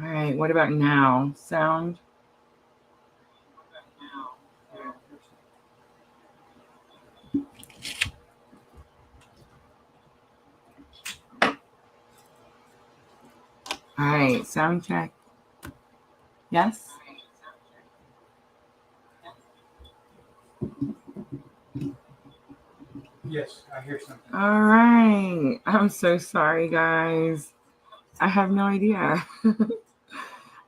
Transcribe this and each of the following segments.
All right, what about now? Sound? All right, sound check. Yes? Yes, I hear something. All right. I'm so sorry, guys. I have no idea.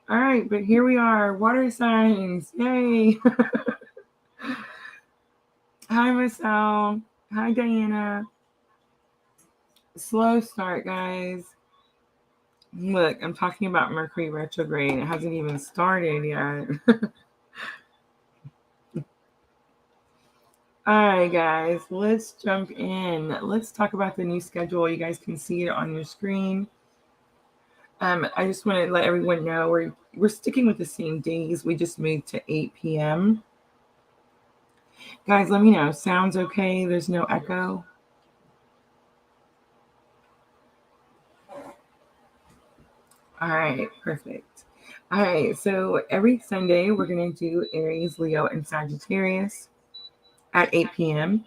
All right, but here we are. Water signs. Yay. Hi, Marcel. Hi, Diana. Slow start, guys. Look, I'm talking about Mercury retrograde. It hasn't even started yet. All right, guys, let's jump in. Let's talk about the new schedule. You guys can see it on your screen. I just want to let everyone know we're sticking with the same days. We just moved to 8 p.m. Guys, let me know. Sounds okay? There's no echo? All right, perfect. All right, so every Sunday we're going to do Aries, Leo, and Sagittarius at 8 p.m.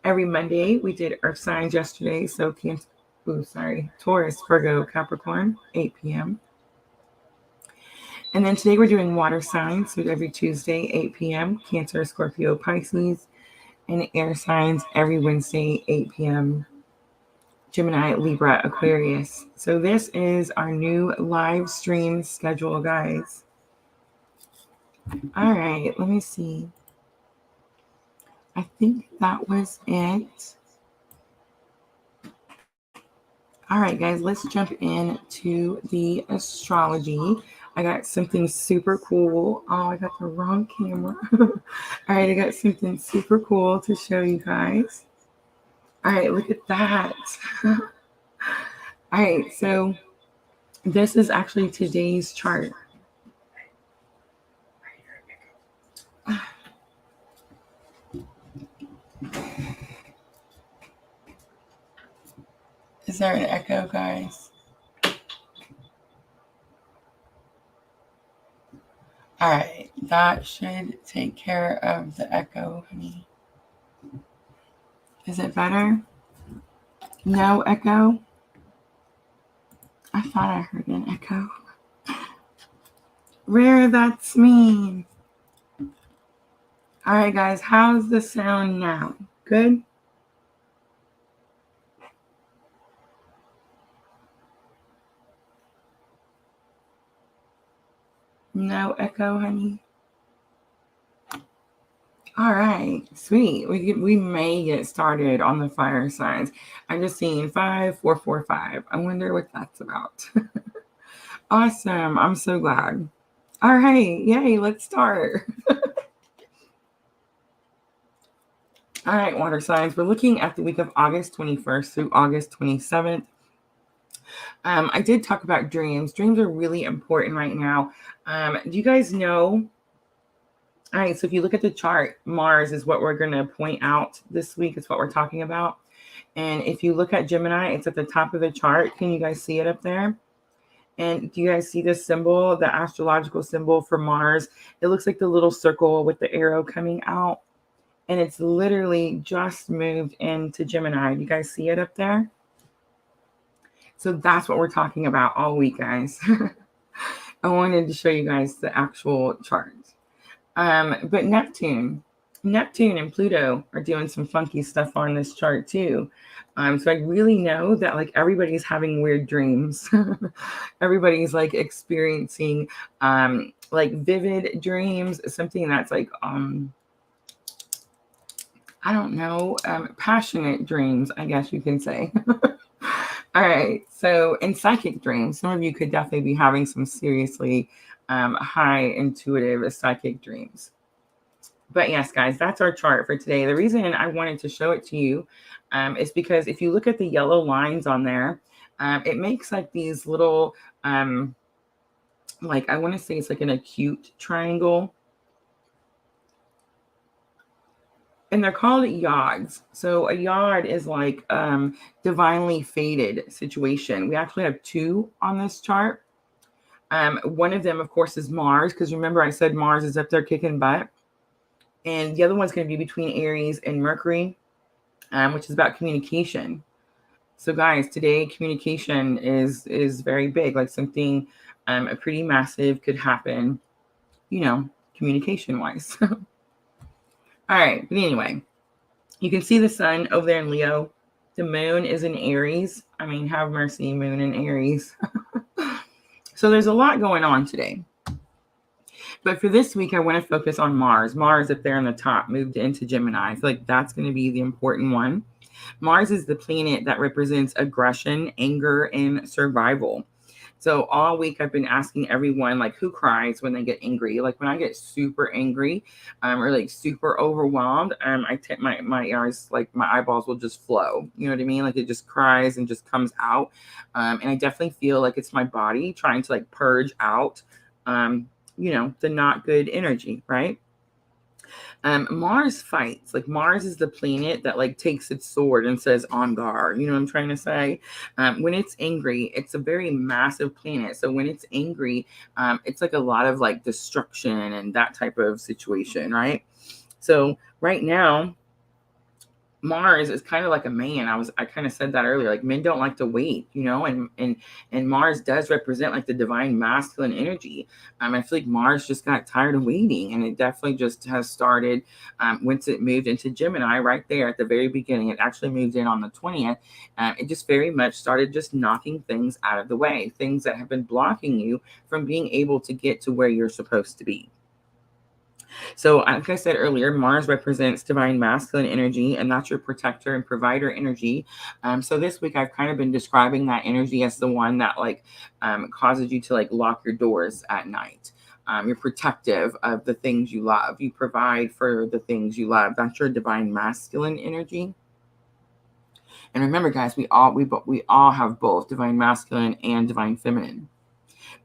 Every Monday we did Earth signs yesterday, so Taurus, Virgo, Capricorn, 8 p.m. And then today we're doing water signs, so every Tuesday, 8 p.m., Cancer, Scorpio, Pisces, and air signs every Wednesday, 8 p.m., Gemini, Libra, Aquarius. So this is our new live stream schedule, guys. All right, let me see. I think that was it. All right, guys, let's jump into the astrology. I got something super cool. Oh, I got the wrong camera. All right, I got something super cool to show you guys. All right, look at that. All right, so this is actually today's chart. Is there an echo, guys? All right, that should take care of the echo, honey. Is it better? No echo? I thought I heard an echo. Rare, that's me. All right, guys, how's the sound now? Good? No echo, honey? All right, sweet. We may get started on the fire signs. I'm just seeing 5445. I wonder what that's about. Awesome. I'm so glad. All right, yay, let's start. All right, water signs. We're looking at the week of August 21st through August 27th. I did talk about dreams. Dreams are really important right now. Do you guys know? All right, so if you look at the chart, Mars is what we're going to point out this week. It's what we're talking about. And if you look at Gemini, it's at the top of the chart. Can you guys see it up there? And do you guys see this symbol, the astrological symbol for Mars? It looks like the little circle with the arrow coming out. And it's literally just moved into Gemini. You guys see it up there? So that's what we're talking about all week, guys. I wanted to show you guys the actual chart. But Neptune and Pluto are doing some funky stuff on this chart too. So I really know that like everybody's having weird dreams. Everybody's like experiencing like vivid dreams, something that's like I don't know, passionate dreams, I guess you can say. All right. So in psychic dreams, some of you could definitely be having some seriously high intuitive psychic dreams. But yes, guys, that's our chart for today. The reason I wanted to show it to you is because if you look at the yellow lines on there, it makes like these little, like I want to say it's like an acute triangle. And they're called yods. So a yod is like divinely fated situation. We actually have two on this chart. One of them, of course, is Mars, because remember I said Mars is up there kicking butt. And the other one's going to be between Aries and Mercury, which is about communication. So, guys, today communication is very big. Like something pretty massive could happen, communication wise. All right, but anyway, you can see the sun over there in Leo. The moon is in Aries. I mean, have mercy, moon in Aries. So there's a lot going on today. But for this week, I want to focus on Mars. Mars up there on the top moved into Gemini. I feel like that's going to be the important one. Mars is the planet that represents aggression, anger, and survival. So all week I've been asking everyone, like, who cries when they get angry? Like when I get super angry, or like super overwhelmed, I take my ears, like my eyeballs will just flow. You know what I mean? Like it just cries and just comes out. And I definitely feel like it's my body trying to like purge out, the not good energy, right? Mars fights. Like Mars is the planet that like takes its sword and says on guard. You know what I'm trying to say? When it's angry, it's a very massive planet. So when it's angry, it's like a lot of like destruction and that type of situation, right? So right now, Mars is kind of like a man. I kind of said that earlier. Like men don't like to wait, and Mars does represent like the divine masculine energy. I feel like Mars just got tired of waiting, and it definitely just has started once it moved into Gemini right there at the very beginning. It actually moved in on the 20th. It just very much started just knocking things out of the way, things that have been blocking you from being able to get to where you're supposed to be. So, like I said earlier, Mars represents divine masculine energy, and that's your protector and provider energy. So this week, I've kind of been describing that energy as the one that like causes you to like lock your doors at night. You're protective of the things you love. You provide for the things you love. That's your divine masculine energy. And remember, guys, we all have both divine masculine and divine feminine.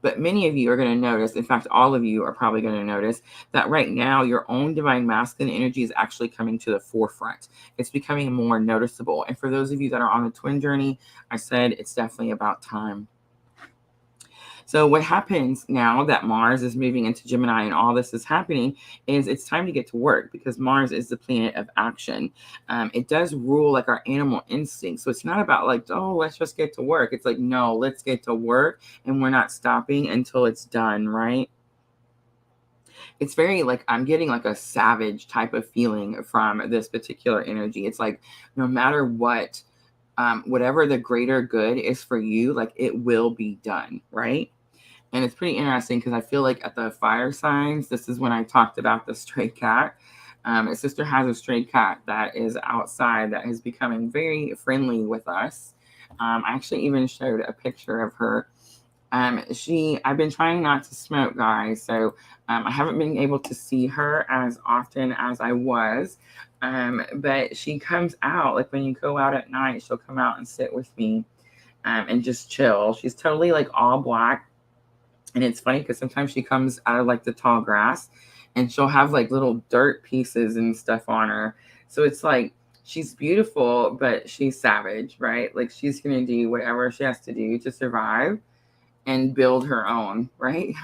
But many of you are going to notice, in fact, all of you are probably going to notice that right now your own divine masculine energy is actually coming to the forefront. It's becoming more noticeable. And for those of you that are on the twin journey, I said it's definitely about time. So what happens now that Mars is moving into Gemini and all this is happening is it's time to get to work, because Mars is the planet of action. It does rule like our animal instinct. So it's not about like, oh, let's just get to work. It's like, no, let's get to work, and we're not stopping until it's done, right? It's very like I'm getting like a savage type of feeling from this particular energy. It's like no matter what, whatever the greater good is for you, like it will be done, right? And it's pretty interesting because I feel like at the fire signs, this is when I talked about the stray cat. My sister has a stray cat that is outside that is becoming very friendly with us. I actually even showed a picture of her. I've been trying not to smoke, guys, so I haven't been able to see her as often as I was. But she comes out, like when you go out at night, she'll come out and sit with me and just chill. She's totally like all black. And it's funny because sometimes she comes out of like the tall grass and she'll have like little dirt pieces and stuff on her. So it's like she's beautiful, but she's savage, right? Like she's going to do whatever she has to do to survive and build her own, right?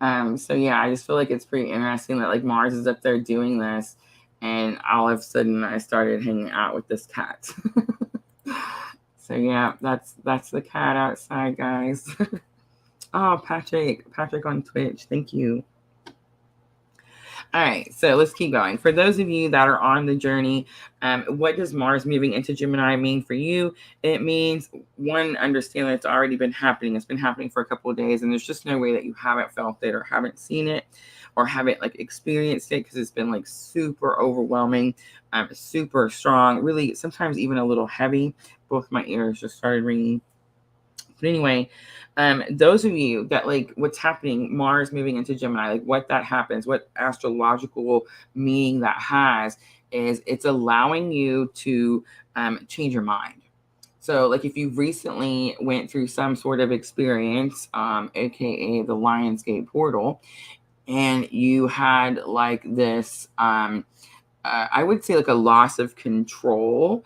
So yeah, I just feel like it's pretty interesting that like Mars is up there doing this, and all of a sudden I started hanging out with this cat. So yeah, that's the cat outside, guys. Oh, Patrick on Twitch, thank you. All right, so let's keep going. For those of you that are on the journey, what does Mars moving into Gemini mean for you? It means, one, understand that it's already been happening. It's been happening for a couple of days, and there's just no way that you haven't felt it or haven't seen it or haven't like experienced it, because it's been like super overwhelming, super strong, really sometimes even a little heavy. Both my ears just started ringing. But anyway, those of you that like what's happening, Mars moving into Gemini, like what that happens, what astrological meaning that has is it's allowing you to change your mind. So like if you recently went through some sort of experience, aka the Lionsgate portal, and you had like this, I would say like a loss of control,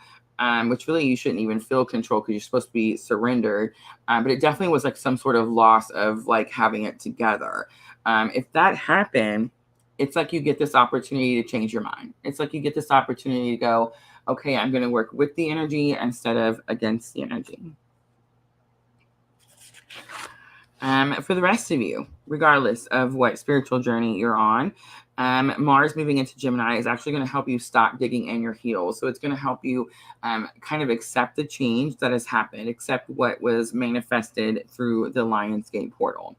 which really you shouldn't even feel control because you're supposed to be surrendered. But it definitely was like some sort of loss of like having it together. If that happened, it's like you get this opportunity to change your mind. It's like you get this opportunity to go, okay, I'm going to work with the energy instead of against the energy. For the rest of you, regardless of what spiritual journey you're on, Mars moving into Gemini is actually going to help you stop digging in your heels. So it's going to help you kind of accept the change that has happened, accept what was manifested through the Lionsgate portal.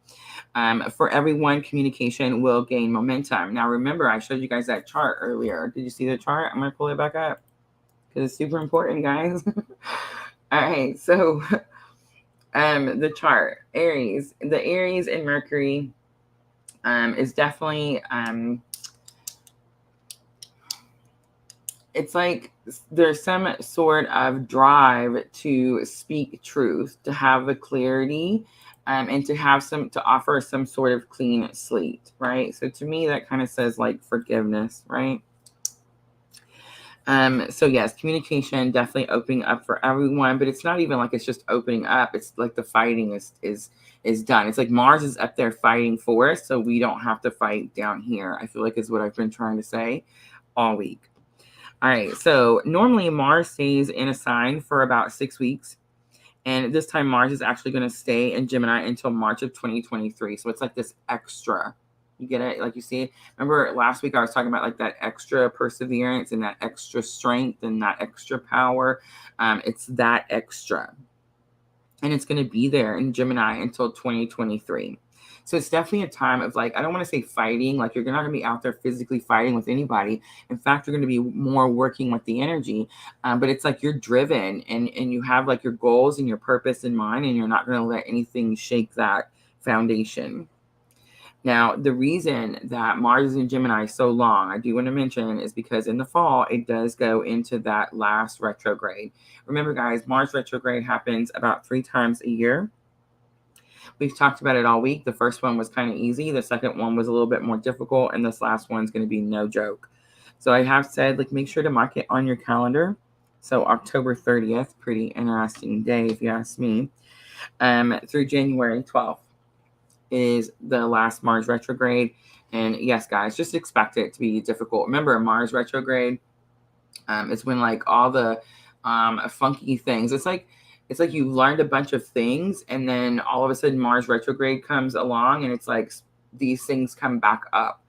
For everyone, communication will gain momentum. Now, remember, I showed you guys that chart earlier. Did you see the chart? I'm going to pull it back up because it's super important, guys. All right, so the chart, Aries, the Aries in Mercury is definitely, it's like there's some sort of drive to speak truth, to have the clarity, and to offer some sort of clean slate, right? So to me, that kind of says like forgiveness, right? So yes, communication definitely opening up for everyone, but it's not even like it's just opening up. It's like the fighting is done. It's like Mars is up there fighting for us, so we don't have to fight down here. I feel like is what I've been trying to say all week. All right, so normally Mars stays in a sign for about 6 weeks. And this time Mars is actually going to stay in Gemini until March of 2023. So it's like this extra. You get it? Like you see, remember last week I was talking about like that extra perseverance and that extra strength and that extra power. It's that extra. And it's going to be there in Gemini until 2023. So it's definitely a time of like, I don't want to say fighting, like you're not going to be out there physically fighting with anybody. In fact, you're going to be more working with the energy. But it's like you're driven and you have like your goals and your purpose in mind, and you're not going to let anything shake that foundation. Now, the reason that Mars is in Gemini so long, I do want to mention, is because in the fall, it does go into that last retrograde. Remember, guys, Mars retrograde happens about 3 times a year. We've talked about it all week. The first one was kind of easy. The second one was a little bit more difficult. And this last one's going to be no joke. So I have said, like, make sure to mark it on your calendar. So October 30th, pretty interesting day, if you ask me, through January 12th. Is the last Mars retrograde. And yes, guys, just expect it to be difficult. Remember, Mars retrograde is when like all the funky things. It's like you learned a bunch of things, and then all of a sudden Mars retrograde comes along, and it's like these things come back up.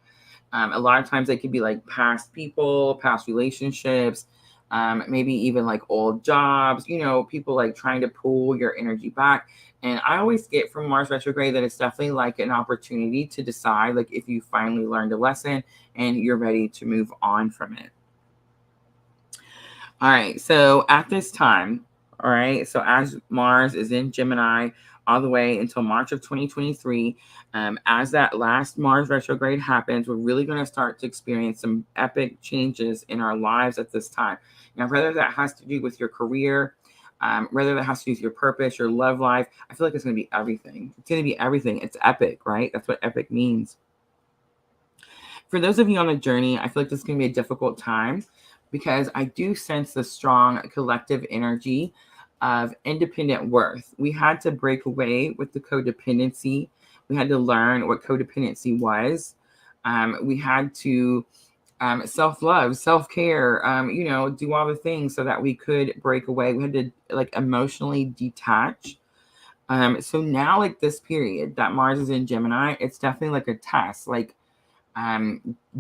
A lot of times they could be like past people, past relationships, maybe even like old jobs, people like trying to pull your energy back. And I always get from Mars retrograde that it's definitely like an opportunity to decide like if you finally learned a lesson and you're ready to move on from it. All right, so at this time, all right, so as Mars is in Gemini all the way until March of 2023, as that last Mars retrograde happens, we're really going to start to experience some epic changes in our lives at this time. Now, whether that has to do with your career, whether that has to do with your purpose, your love life, I feel like it's going to be everything. It's going to be everything. It's epic, right? That's what epic means. For those of you on the journey, I feel like this is going to be a difficult time because I do sense the strong collective energy of independent worth. We had to break away with the codependency. We had to learn what codependency was. We had to self-love, self-care, do all the things so that we could break away. We had to like emotionally detach. So now like this period that Mars is in Gemini, it's definitely like a test. Like,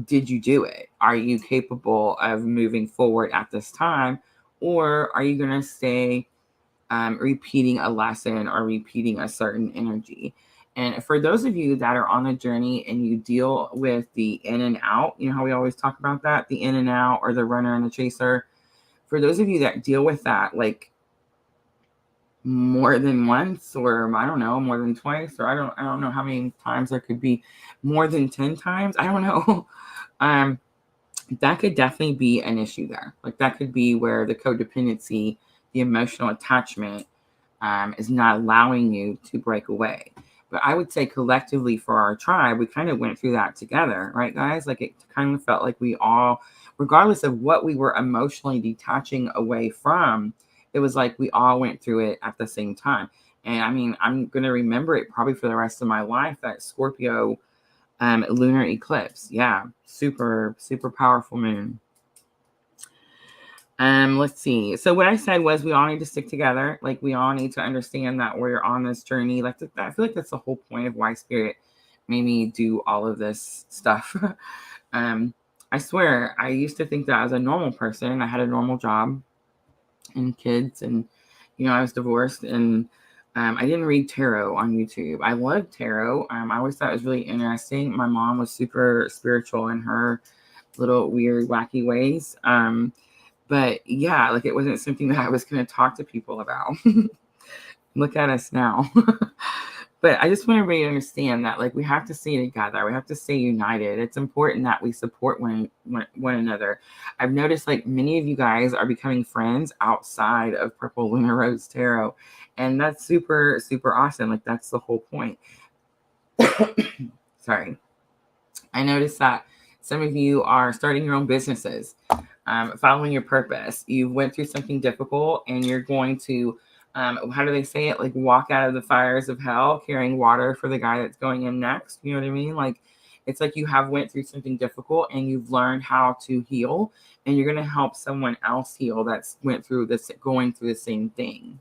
did you do it? Are you capable of moving forward at this time? Or are you going to stay repeating a lesson or repeating a certain energy? And for those of you that are on a journey and you deal with the in and out, you know how we always talk about that, the in and out or the runner and the chaser. For those of you that deal with that, like more than once, or I don't know, more than twice, or I don't know how many times there could be, more than 10 times. I don't know. That could definitely be an issue there. Like that could be where the codependency, the emotional attachment, is not allowing you to break away. But I would say collectively for our tribe, we kind of went through that together, right, guys? Like it kind of felt like we all, regardless of what we were emotionally detaching away from, it was like we all went through it at the same time. And I mean, I'm going to remember it probably for the rest of my life, that Scorpio lunar eclipse. Yeah, super, super powerful moon. Let's see. So what I said was we all need to stick together. Like we all need to understand that we're on this journey. Like I feel like that's the whole point of why Spirit made me do all of this stuff. I swear, I used to think that I was a normal person. I had a normal job and kids, and I was divorced, and I didn't read tarot on YouTube. I loved tarot. I always thought it was really interesting. My mom was super spiritual in her little weird, wacky ways. But yeah, like it wasn't something that I was going to talk to people about. Look at us now. But I just want everybody to understand that, like, we have to stay together. We have to stay united. It's important that we support one another. I've noticed, like, many of you guys are becoming friends outside of Purple LunaRose Tarot, and that's super, super awesome. Like, that's the whole point. Sorry. I noticed that some of you are starting your own businesses, following your purpose. You went through something difficult, and you're going to how do they say it? Like walk out of the fires of hell, carrying water for the guy that's going in next. You know what I mean? Like it's like you have went through something difficult and you've learned how to heal, and you're going to help someone else heal that's going through the same thing.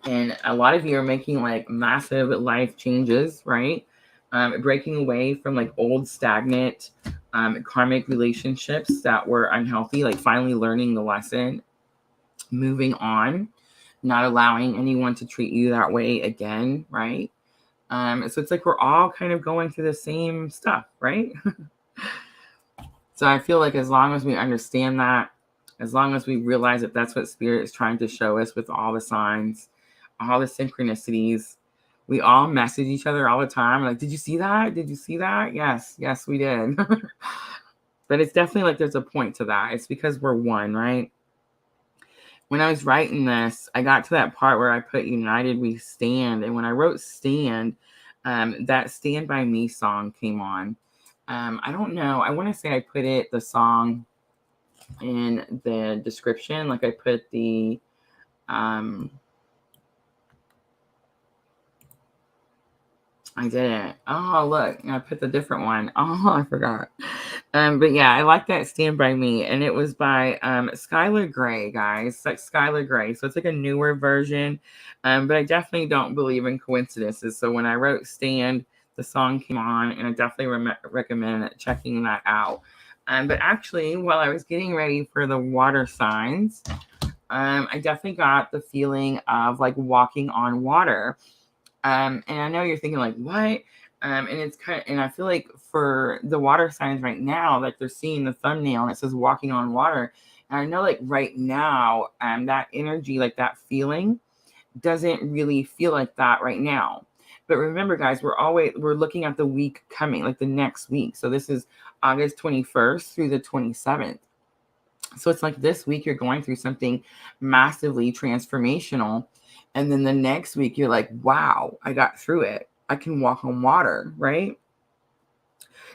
And a lot of you are making like massive life changes, right? Breaking away from like old stagnant karmic relationships that were unhealthy, like finally learning the lesson, moving on, not allowing anyone to treat you that way again, right? So it's like we're all kind of going through the same stuff, right? So I feel like as long as we understand that, as long as we realize that that's what Spirit is trying to show us with all the signs, all the synchronicities, we all message each other all the time. Like, did you see that? Did you see that? Yes, we did. But it's definitely like there's a point to that. It's because we're one, right? When I was writing this, I got to that part where I put United We Stand. And when I wrote Stand, that Stand By Me song came on. I don't know. I want to say I put the song in the description. Like I put the, I didn't. Oh, look, I put the different one. Oh, I forgot. But yeah, I like that Stand By Me. And it was by Skylar Grey, guys. It's like Skylar Grey. So it's like a newer version. But I definitely don't believe in coincidences. So when I wrote Stand, the song came on, and I definitely recommend checking that out. But actually, while I was getting ready for the water signs, I definitely got the feeling of like walking on water. And I know you're thinking like, what? And it's and I feel like for the water signs right now, like they're seeing the thumbnail and it says walking on water. And I know like right now, that energy, like that feeling doesn't really feel like that right now. But remember, guys, we're looking at the week coming, like the next week. So this is August 21st through the 27th. So it's like this week you're going through something massively transformational. And then the next week you're like, wow, I got through it. I can walk on water, right?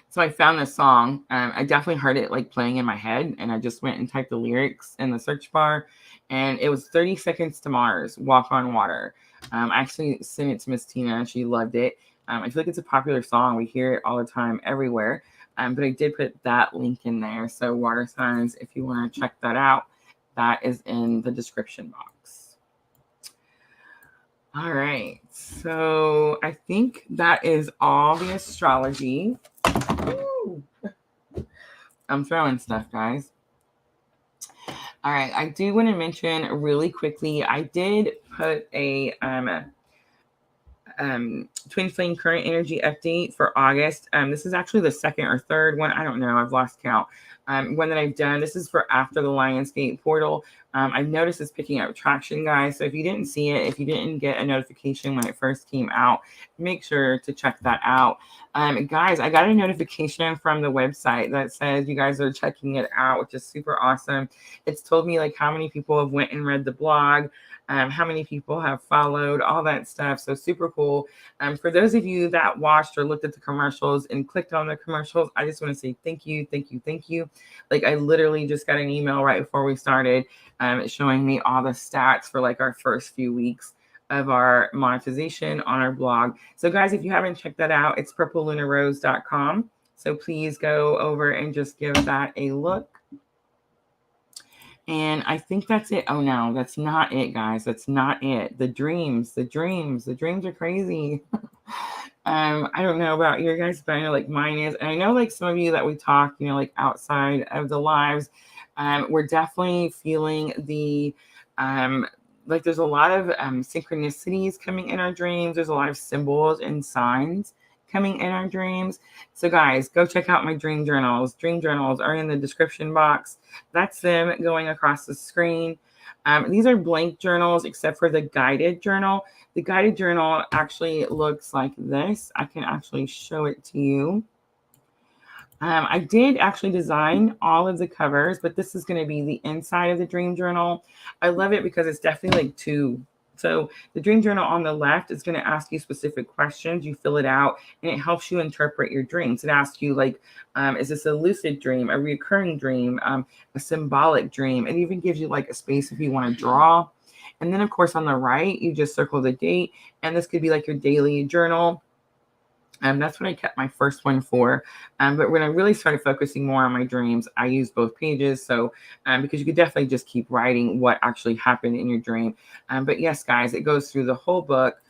So I found this song. I definitely heard it like playing in my head. And I just went and typed the lyrics in the search bar. And it was 30 Seconds to Mars, Walk on Water. I actually sent it to Miss Tina. She loved it. I feel like it's a popular song. We hear it all the time everywhere. But I did put that link in there. So water signs, if you want to check that out, that is in the description box. All right. So I think that is all the astrology. Woo! I'm throwing stuff, guys. All right. I do want to mention really quickly, I did put a Twin Flame current energy update for August. This is actually the second or third one. I don't know. I've lost count. One that I've done. This is for after the Lionsgate portal. I've noticed it's picking up traction, guys. So if you didn't see it, if you didn't get a notification when it first came out, make sure to check that out. Guys, I got a notification from the website that says you guys are checking it out, which is super awesome. It's told me like how many people have went and read the blog, how many people have followed, all that stuff. So super cool. For those of you that watched or looked at the commercials and clicked on the commercials, I just want to say thank you, thank you, thank you. Like I literally just got an email right before we started showing me all the stats for like our first few weeks of our monetization on our blog. So guys, if you haven't checked that out, it's purplelunarose.com. So please go over and just give that a look. And I think that's it. Oh no, that's not it, guys. That's not it. The dreams are crazy. I don't know about your guys, but I know like mine is. And I know like some of you that we talk, you know, like outside of the lives, we're definitely feeling the like there's a lot of synchronicities coming in our dreams. There's a lot of symbols and signs coming in our dreams. So guys, go check out my dream journals. Dream journals are in the description box. That's them going across the screen. These are blank journals except for the guided journal. The guided journal actually looks like this. I can actually show it to you. I did actually design all of the covers, but this is going to be the inside of the dream journal. I love it because it's definitely like two. So the dream journal on the left is going to ask you specific questions. You fill it out and it helps you interpret your dreams. It asks you like, is this a lucid dream, a recurring dream, a symbolic dream? It even gives you like a space if you want to draw. And then of course on the right, you just circle the date, and this could be like your daily journal. That's what I kept my first one for. But when I really started focusing more on my dreams, I used both pages. So because you could definitely just keep writing what actually happened in your dream. But yes, guys, it goes through the whole book.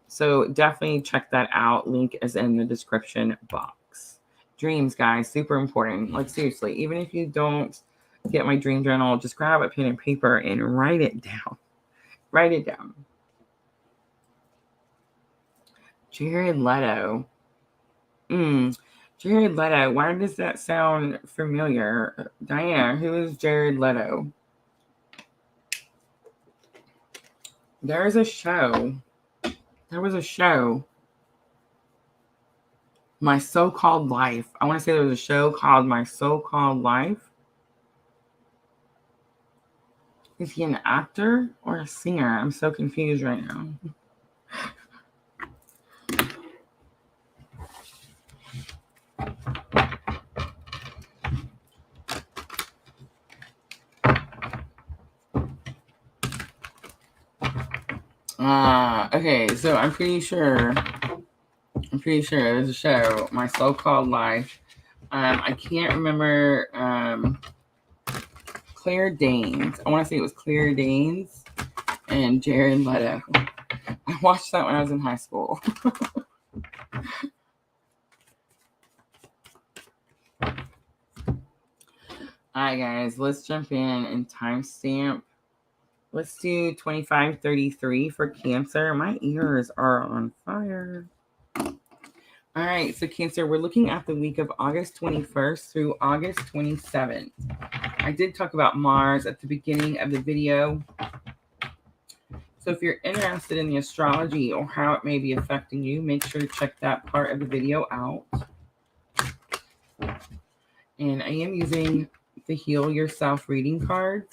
So definitely check that out. Link is in the description box. Dreams, guys, super important. Like seriously, even if you don't get my dream journal, just grab a pen and paper and write it down. Write it down. Jared Leto. Jared Leto. Why does that sound familiar? Diana, who is Jared Leto? There's a show. There was a show. My So-Called Life. I want to say there was a show called My So-Called Life. Is he an actor or a singer? I'm so confused right now. Okay, so I'm pretty sure there's a show, My So-Called Life. I can't remember Claire Danes. I want to say it was Claire Danes and Jared Leto. I watched that when I was in high school. All right, guys, let's jump in and timestamp. Let's do 2533 for Cancer. My ears are on fire. All right, so Cancer, we're looking at the week of August 21st through August 27th. I did talk about Mars at the beginning of the video. So if you're interested in the astrology or how it may be affecting you, make sure to check that part of the video out. And I am using the Heal Yourself reading cards.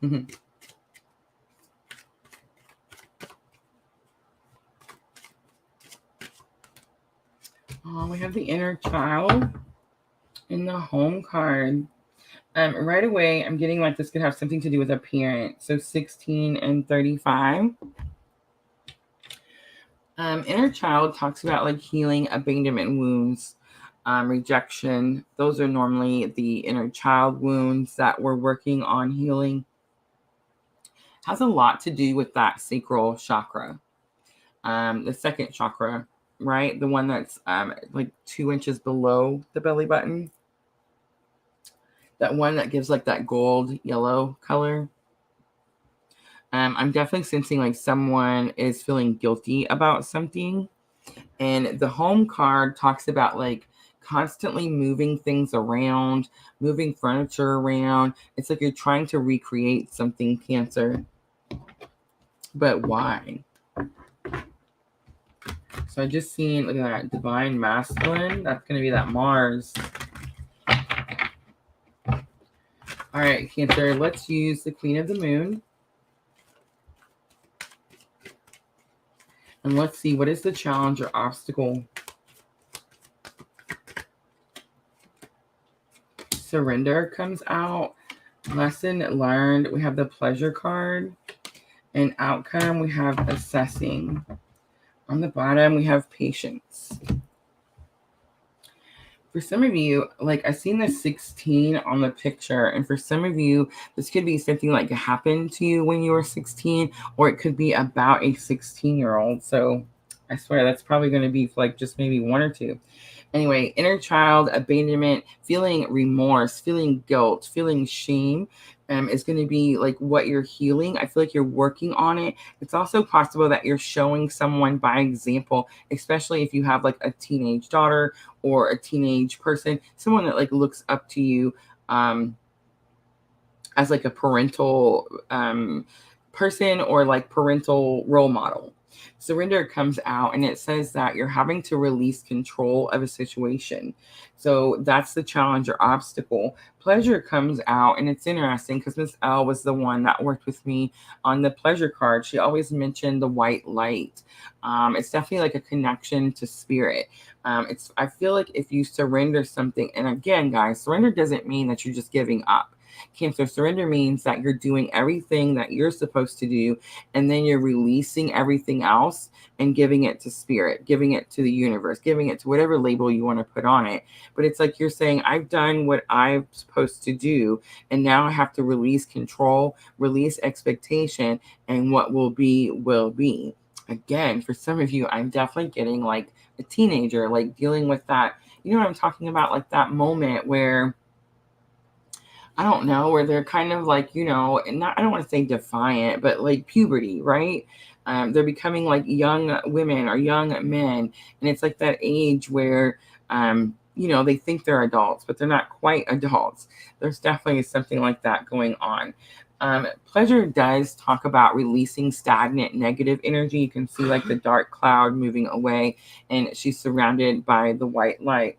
We have the inner child in the home card. Right away, I'm getting like this could have something to do with a parent. So 16 and 35. Inner child talks about like healing abandonment wounds, rejection. Those are normally the inner child wounds that we're working on healing. Has a lot to do with that sacral chakra, the second chakra, right? The one that's like 2 inches below the belly button. That one that gives like that gold yellow color. I'm definitely sensing like someone is feeling guilty about something. And the home card talks about like constantly moving things around, moving furniture around. It's like you're trying to recreate something, Cancer. But why? So I just seen, look at that, divine masculine. That's going to be that Mars. All right, Cancer, let's use the Queen of the Moon. And let's see, what is the challenge or obstacle? Surrender comes out. Lesson learned. We have the pleasure card. And outcome, we have assessing. On the bottom, we have patience. For some of you, like I seen the 16 on the picture, and for some of you, this could be something like happened to you when you were 16, or it could be about a 16-year-old. So I swear that's probably going to be like just maybe one or two. Anyway, inner child abandonment, feeling remorse, feeling guilt, feeling shame is going to be like what you're healing. I feel like you're working on it. It's also possible that you're showing someone by example, especially if you have like a teenage daughter or a teenage person, someone that like looks up to you as like a parental person or like parental role model. Surrender comes out and it says that you're having to release control of a situation. So that's the challenge or obstacle. Pleasure comes out, and it's interesting because Miss L was the one that worked with me on the pleasure card. She always mentioned the white light. It's definitely like a connection to spirit. I feel like if you surrender something, and again, guys, surrender doesn't mean that you're just giving up. Cancer, surrender means that you're doing everything that you're supposed to do, and then you're releasing everything else and giving it to spirit, giving it to the universe, giving it to whatever label you want to put on it. But it's like you're saying, I've done what I'm supposed to do, and now I have to release control, release expectation, and what will be, will be. Again, for some of you, I'm definitely getting like a teenager, like dealing with that. You know what I'm talking about? Like that moment where I don't know, where they're kind of like, and not, I don't want to say defiant, but like puberty, right? They're becoming like young women or young men. And it's like that age where, they think they're adults, but they're not quite adults. There's definitely something like that going on. Pleasure does talk about releasing stagnant negative energy. You can see like the dark cloud moving away, and she's surrounded by the white light.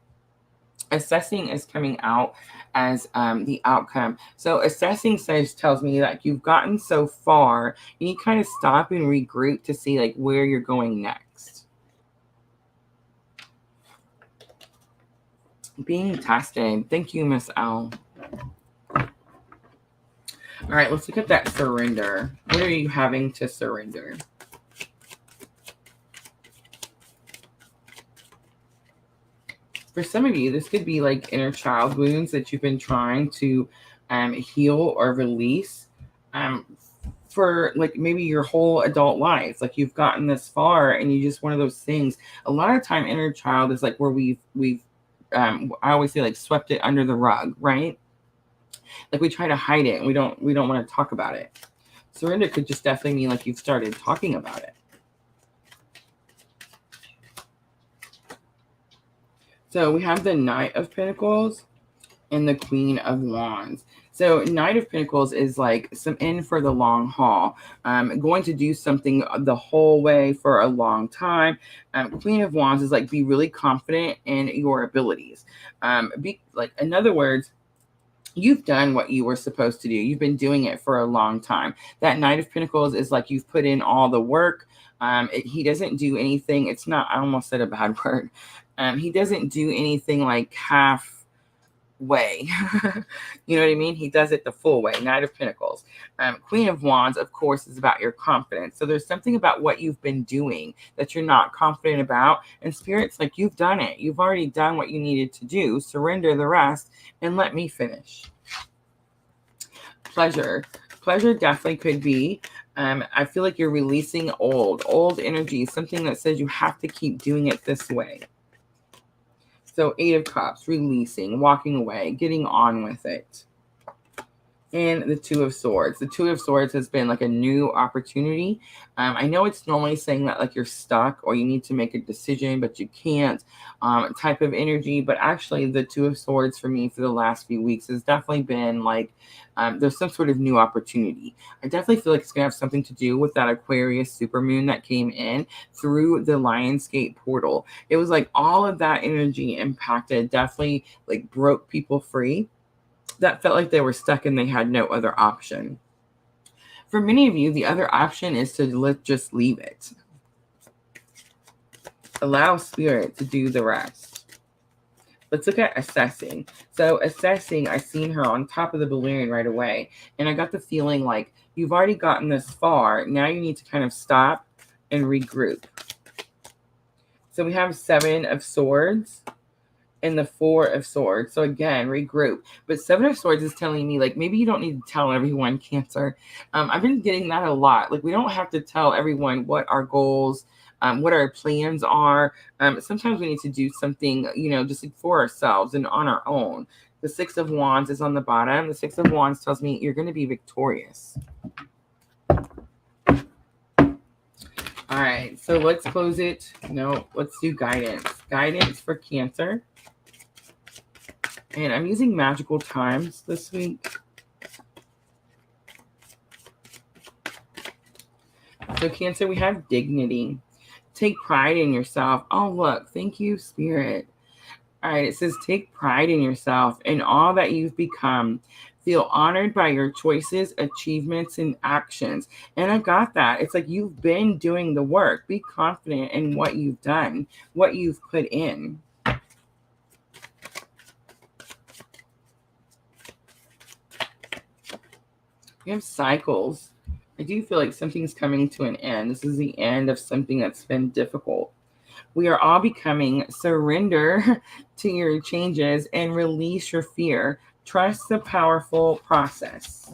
Assessing is coming out as the outcome. So assessing tells me that you've gotten so far, you need to kind of stop and regroup to see like where you're going next. Being tested. Thank you, Miss L. All right, let's look at that surrender. What are you having to surrender? For some of you, this could be like inner child wounds that you've been trying to heal or release for like maybe your whole adult life. Like you've gotten this far and you just one of those things. A lot of time, inner child is like where we've I always say like swept it under the rug, right? Like we try to hide it and we don't want to talk about it. Surrender could just definitely mean like you've started talking about it. So we have the Knight of Pentacles and the Queen of Wands. So Knight of Pentacles is like some in for the long haul, going to do something the whole way for a long time. Queen of Wands is like be really confident in your abilities. In other words, you've done what you were supposed to do. You've been doing it for a long time. That Knight of Pentacles is like you've put in all the work. He doesn't do anything. It's not, I almost said a bad word. He doesn't do anything like half way. You know what I mean? He does it the full way. Knight of Pentacles. Queen of Wands, of course, is about your confidence. So there's something about what you've been doing that you're not confident about. And Spirit's like, you've done it. You've already done what you needed to do. Surrender the rest and let me finish. Pleasure. Pleasure definitely could be. I feel like you're releasing old energy, something that says you have to keep doing it this way. So 8 of Cups, releasing, walking away, getting on with it. and the Two of Swords. The Two of Swords has been like a new opportunity. I know it's normally saying that like you're stuck or you need to make a decision, but you can't, type of energy. But actually, the Two of Swords for me for the last few weeks has definitely been like there's some sort of new opportunity. I definitely feel like it's going to have something to do with that Aquarius supermoon that came in through the Lionsgate portal. It was like all of that energy impacted, definitely like broke people free that felt like they were stuck and they had no other option. For many of you, the other option is to just leave it. Allow spirit to do the rest. Let's look at assessing. So assessing, I seen her on top of the balloon right away. And I got the feeling like you've already gotten this far. Now you need to kind of stop and regroup. So we have 7 of Swords and the 4 of Swords. So again, regroup. But 7 of Swords is telling me like maybe you don't need to tell everyone, Cancer. I've been getting that a lot. Like we don't have to tell everyone what our goals, what our plans are. Sometimes we need to do something, just like for ourselves and on our own. The 6 of Wands is on the bottom. The 6 of Wands tells me you're going to be victorious. All right, so let's close it. No, let's do guidance. Guidance for Cancer. And I'm using magical times this week. So Cancer, we have dignity. Take pride in yourself. Oh, look, thank you, Spirit. All right, it says take pride in yourself and all that you've become. Feel honored by your choices, achievements, and actions. And I got that. It's like you've been doing the work. Be confident in what you've done, what you've put in. We have cycles. I do feel like something's coming to an end. This is the end of something that's been difficult. We are all becoming. Surrender to your changes and release your fear. Trust the powerful process.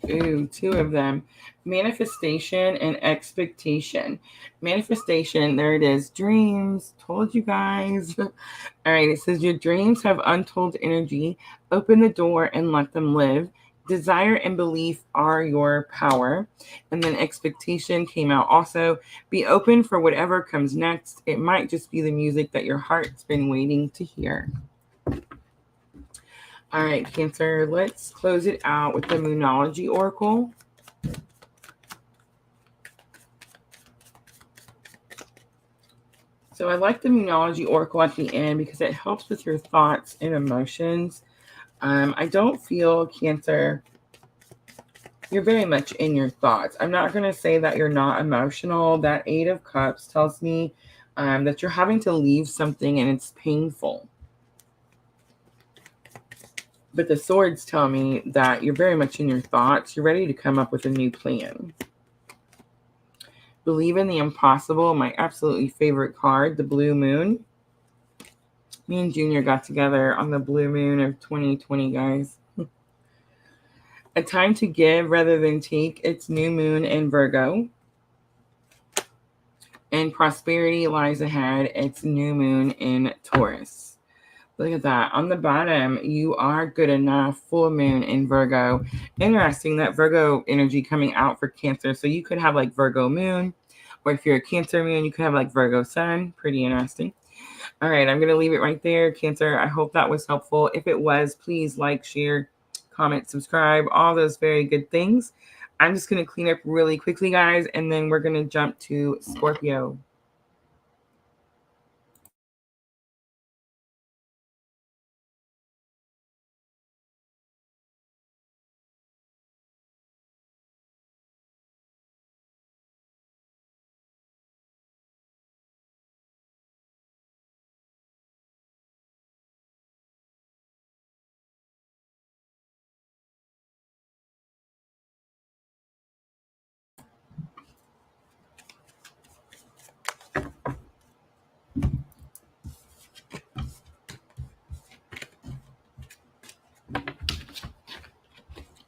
Ooh, 2 of them. Manifestation and expectation. Manifestation, there it is. Dreams. Told you guys. All right, it says your dreams have untold energy. Open the door and let them live. Desire and belief are your power. And then expectation came out also. Be open for whatever comes next. It might just be the music that your heart's been waiting to hear. All right, Cancer, let's close it out with the Moonology Oracle. So I like the Moonology Oracle at the end because it helps with your thoughts and emotions. I don't feel, Cancer, you're very much in your thoughts. I'm not going to say that you're not emotional. That 8 of Cups tells me that you're having to leave something and it's painful. But the Swords tell me that you're very much in your thoughts. You're ready to come up with a new plan. Believe in the impossible. My absolutely favorite card, the Blue Moon. Me and Junior got together on the Blue Moon of 2020, guys. A time to give rather than take. It's new moon in Virgo. And prosperity lies ahead. It's new moon in Taurus. Look at that. On the bottom, you are good enough. Full moon in Virgo. Interesting, that Virgo energy coming out for Cancer. So you could have like Virgo moon, or if you're a Cancer moon, you could have like Virgo sun. Pretty interesting. All right, I'm going to leave it right there, Cancer. I hope that was helpful. If it was, please like, share, comment, subscribe, all those very good things. I'm just going to clean up really quickly, guys, and then we're going to jump to Scorpio.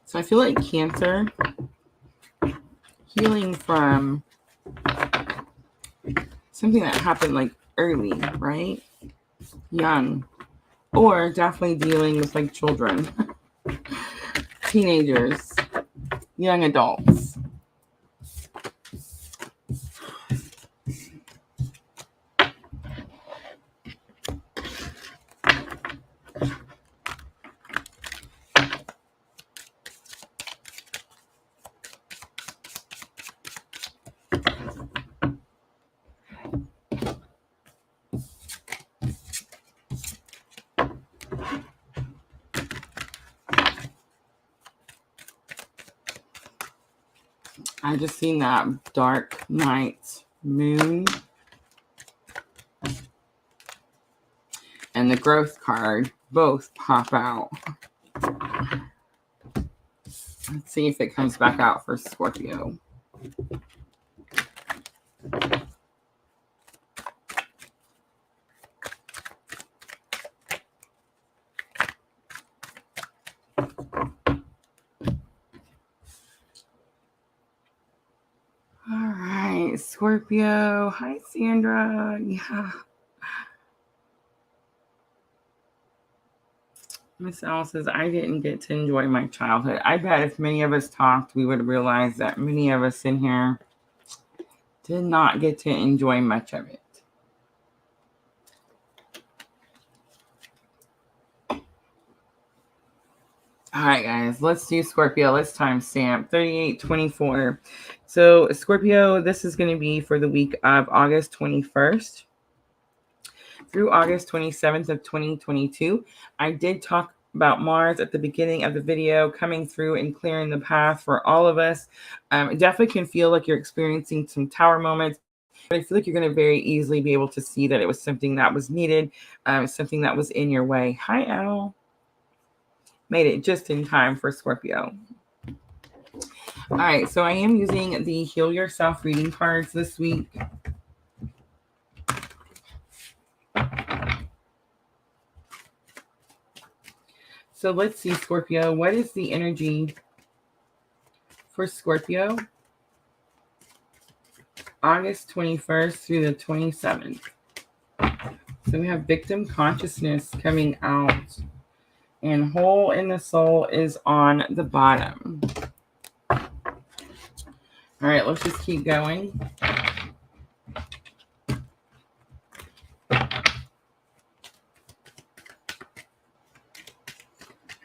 So I feel like Cancer, healing from something that happened like early, right? young, or definitely dealing with like children, teenagers, young adults. I just seen that dark night moon and the growth card both pop out. Let's see if it comes back out for Scorpio. All right, Scorpio. Hi, Sandra. Yeah. Miss Al says, I didn't get to enjoy my childhood. I bet if many of us talked, we would realize that many of us in here did not get to enjoy much of it. All right, guys, let's do Scorpio. Let's timestamp 3824. So, Scorpio, this is going to be for the week of August 21st through August 27th of 2022. I did talk about Mars at the beginning of the video, coming through and clearing the path for all of us. It definitely can feel like you're experiencing some tower moments, but I feel like you're going to very easily be able to see that it was something that was needed, something that was in your way. Hi, Al. Made it just in time for Scorpio. All right, so I am using the Heal Yourself reading cards this week. So let's see, Scorpio, what is the energy for Scorpio? August 21st through the 27th. So we have victim consciousness coming out, and hole in the soul is on the bottom. All right, let's just keep going.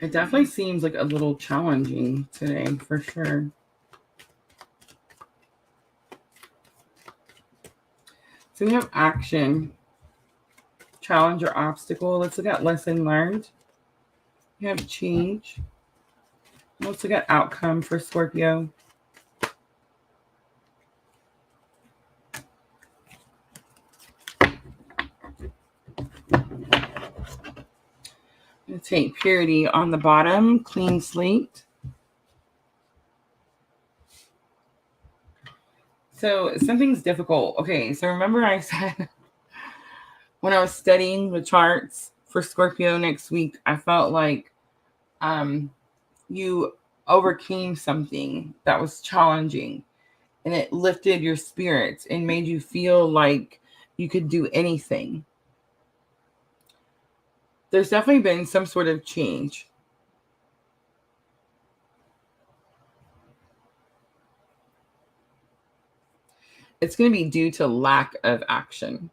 It definitely seems like a little challenging today, for sure. So we have action, challenge or obstacle. Let's look at lesson learned. We have change. Let's look at outcome for Scorpio. Let's take purity on the bottom, clean slate. So something's difficult. Okay, so remember I said when I was studying the charts for Scorpio next week, I felt like you overcame something that was challenging, and it lifted your spirits and made you feel like you could do anything. There's definitely been some sort of change. It's going to be due to lack of action.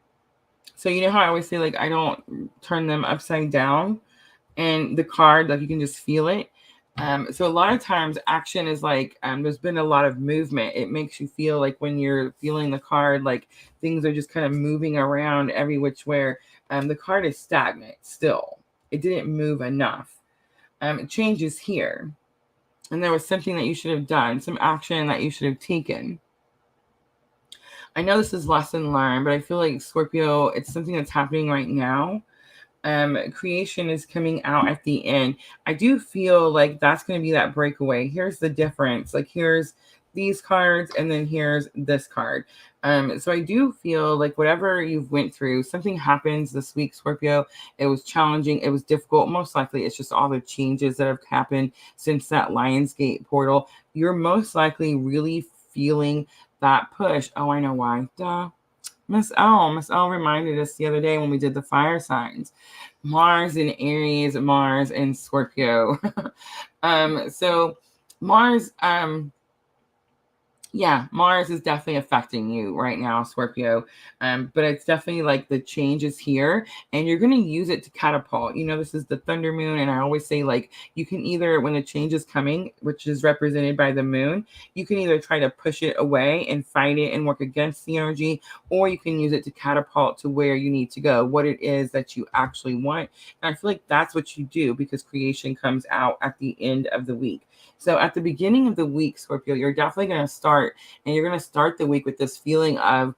So you know how I always say, like, I don't turn them upside down, and the card, like, you can just feel it. So a lot of times action is like, there's been a lot of movement. It makes you feel like when you're feeling the card, like things are just kind of moving around every which way. The card is stagnant still. It didn't move enough. Change is here. And there was something that you should have done, some action that you should have taken. I know this is lesson learned, but I feel like Scorpio, it's something that's happening right now. Creation is coming out at the end. I do feel like that's going to be that breakaway. Here's the difference. Like, here's these cards, and then here's this card. So I do feel like whatever you've went through, something happens this week, Scorpio. It was challenging. It was difficult. Most likely it's just all the changes that have happened since that Lionsgate portal. You're most likely really feeling that push. Oh, I know why. Duh. Miss L. Miss L reminded us the other day when we did the fire signs. Mars in Aries, Mars in Scorpio. So Mars, yeah, Mars is definitely affecting you right now, Scorpio. But it's definitely like the change is here and you're going to use it to catapult. You know, this is the thunder moon. And I always say, like, you can either, when the change is coming, which is represented by the moon, you can either try to push it away and fight it and work against the energy, or you can use it to catapult to where you need to go, what it is that you actually want. And I feel like that's what you do, because creation comes out at the end of the week. So at the beginning of the week, Scorpio, you're definitely going to start, and you're going to start the week with this feeling of,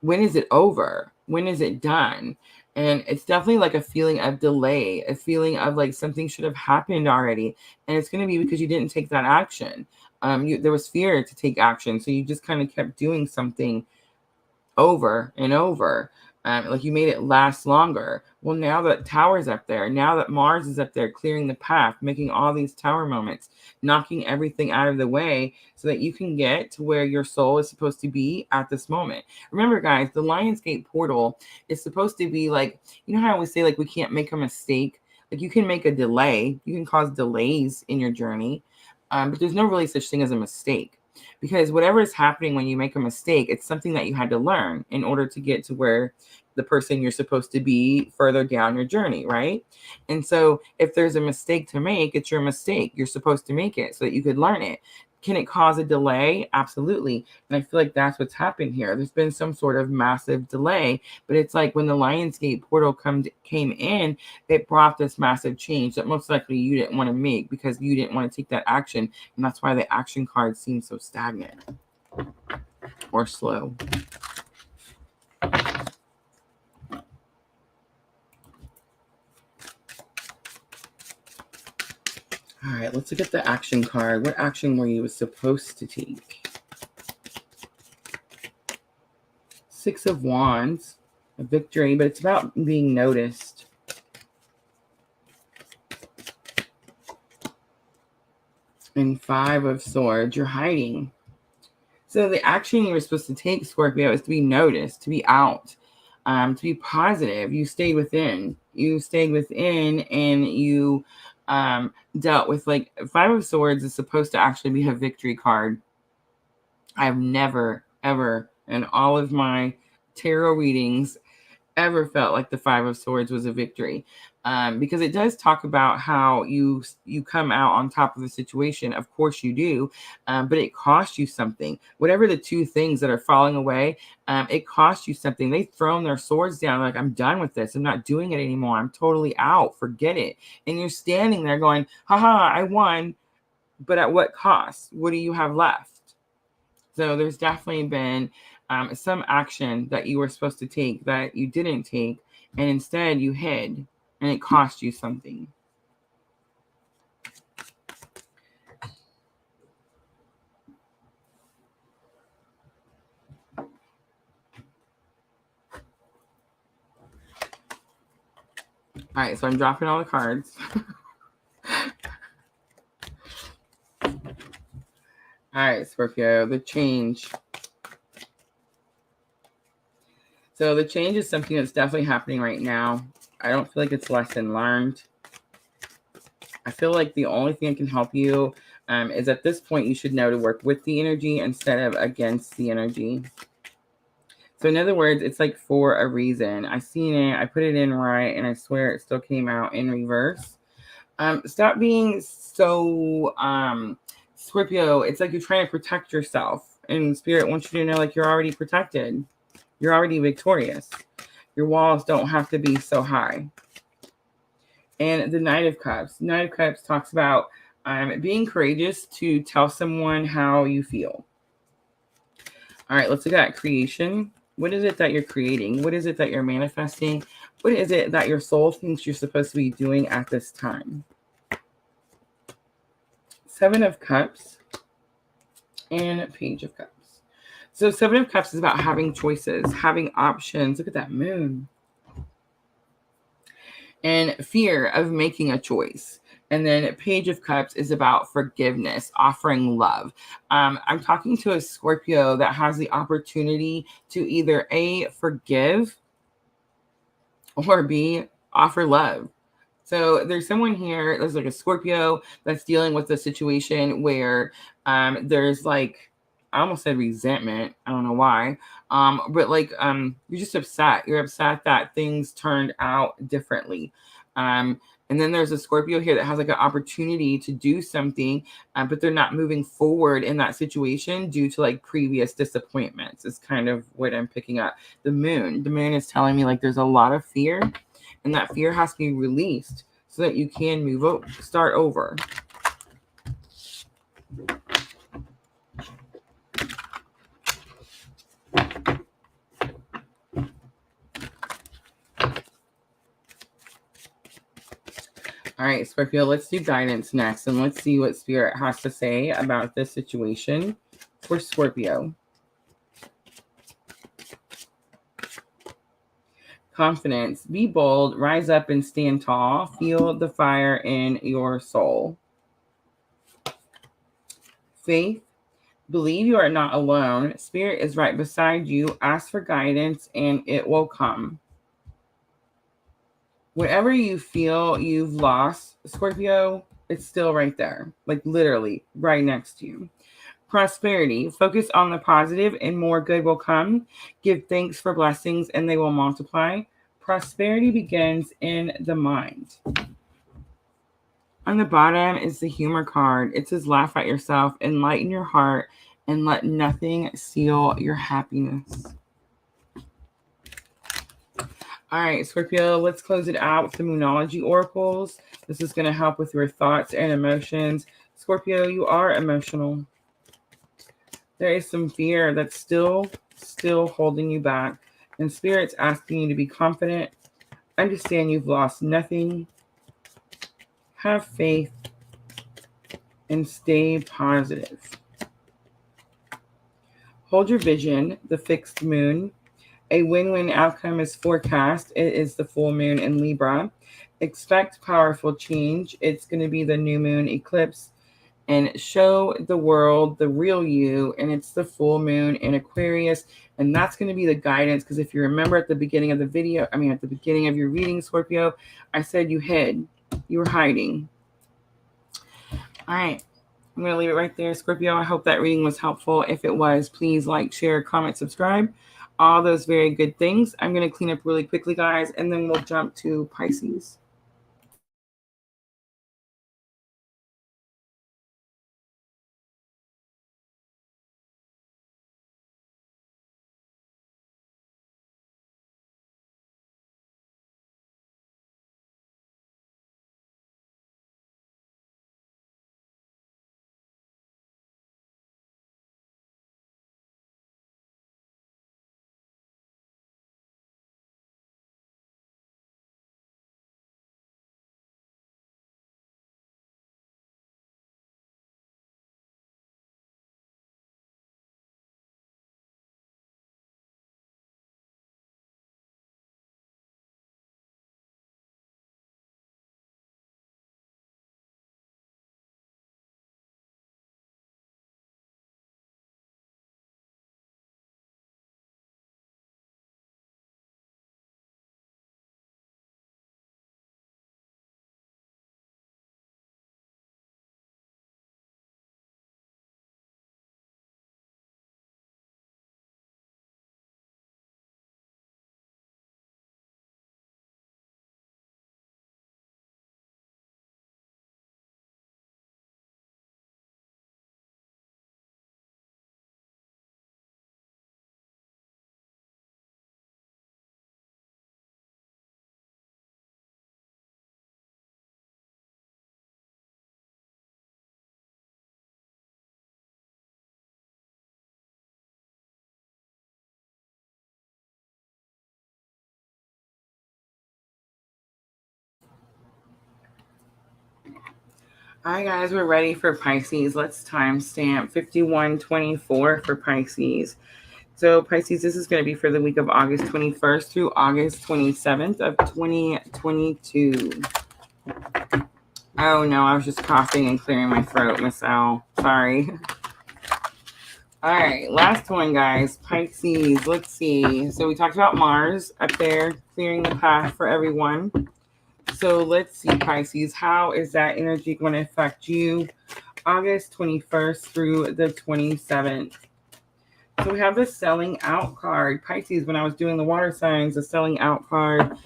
when is it over? When is it done? And it's definitely like a feeling of delay, a feeling of like something should have happened already. And it's going to be because you didn't take that action. There was fear to take action. So you just kind of kept doing something over and over. Like you made it last longer. Well, now that Tower's up there, now that Mars is up there clearing the path, making all these Tower moments, knocking everything out of the way so that you can get to where your soul is supposed to be at this moment. Remember, guys, the Lionsgate portal is supposed to be like, you know how I always say, like, we can't make a mistake. Like, you can make a delay. You can cause delays in your journey. But there's no really such thing as a mistake. Because whatever is happening when you make a mistake, it's something that you had to learn in order to get to where the person you're supposed to be further down your journey, right? And so if there's a mistake to make, it's your mistake. You're supposed to make it so that you could learn it. Can it cause a delay? Absolutely. And I feel like that's what's happened here. There's been some sort of massive delay, but it's like when the Lionsgate portal came in, it brought this massive change that most likely you didn't want to make because you didn't want to take that action. And that's why the action cards seem so stagnant or slow. All right, let's look at the action card. What action were you supposed to take? Six of Wands, a victory, but it's about being noticed. And Five of Swords, you're hiding. So the action you were supposed to take, Scorpio, is to be noticed, to be out, to be positive. You stayed within. You stayed within and you dealt with, like, Five of Swords is supposed to actually be a victory card. I've never, ever, in all of my tarot readings, ever felt like the Five of Swords was a victory, because it does talk about how you come out on top of the situation. Of course you do, but it costs you something. Whatever the two things that are falling away, it costs you something. They've thrown their swords down, like, I'm done with this. I'm not doing it anymore. I'm totally out. Forget it. And you're standing there going, haha, I won, but at what cost? What do you have left? So there's definitely been some action that you were supposed to take that you didn't take, and instead you hid, and it cost you something. All right, so I'm dropping all the cards. All right, Scorpio, the change. So the change is something that's definitely happening right now. I don't feel like it's lesson learned. I feel like the only thing that can help you is at this point you should know to work with the energy instead of against the energy. So in other words, it's like for a reason. I seen it, I put it in right, and I swear it still came out in reverse. Stop being so Scorpio. It's like you're trying to protect yourself, and Spirit wants you to know, like, you're already protected. You're already victorious. Your walls don't have to be so high. And the Knight of Cups. Knight of Cups talks about being courageous to tell someone how you feel. All right, let's look at creation. What is it that you're creating? What is it that you're manifesting? What is it that your soul thinks you're supposed to be doing at this time? Seven of Cups and Page of Cups. So Seven of Cups is about having choices, having options. Look at that moon. And fear of making a choice. And then Page of Cups is about forgiveness, offering love. I'm talking to a Scorpio that has the opportunity to either A, forgive, or B, offer love. So there's someone here, there's like a Scorpio that's dealing with a situation where there's like, I almost said resentment. I don't know why. But like you're just upset. You're upset that things turned out differently. And then there's a Scorpio here that has like an opportunity to do something, but they're not moving forward in that situation due to like previous disappointments. Is kind of what I'm picking up. The moon is telling me like there's a lot of fear, and that fear has to be released so that you can start over. All right, Scorpio, let's do guidance next, and let's see what Spirit has to say about this situation for Scorpio. Confidence. Be bold, rise up and stand tall. Feel the fire in your soul. Faith. Believe you are not alone. Spirit is right beside you. Ask for guidance and it will come. Whatever you feel you've lost, Scorpio, it's still right there. Like literally right next to you. Prosperity. Focus on the positive and more good will come. Give thanks for blessings and they will multiply. Prosperity begins in the mind. On the bottom is the humor card. It says laugh at yourself, enlighten your heart, and let nothing steal your happiness. All right, Scorpio, let's close it out with the Moonology Oracles. This is going to help with your thoughts and emotions. Scorpio, you are emotional. There is some fear that's still holding you back. And Spirit's asking you to be confident. Understand you've lost nothing. Have faith. And stay positive. Hold your vision, the fixed moon. A win-win outcome is forecast. It is the full moon in Libra. Expect powerful change. It's going to be the new moon eclipse. And show the world the real you. And it's the full moon in Aquarius. And that's going to be the guidance. Because if you remember at the beginning of the video, at the beginning of your reading, Scorpio, I said you hid. You were hiding. All right. I'm going to leave it right there, Scorpio. I hope that reading was helpful. If it was, please like, share, comment, subscribe. All those very good things. I'm going to clean up really quickly, guys, and then we'll jump to Pisces. All right, guys, we're ready for Pisces. Let's timestamp 5124 for Pisces. So Pisces, this is going to be for the week of August 21st through August 27th of 2022. Oh no, I was just coughing and clearing my throat, Miss Al. Sorry. All right, last one, guys. Pisces. Let's see. So we talked about Mars up there, clearing the path for everyone. So let's see, Pisces. How is that energy going to affect you August 21st through the 27th? So we have the selling out card. Pisces, when I was doing the water signs, the selling out card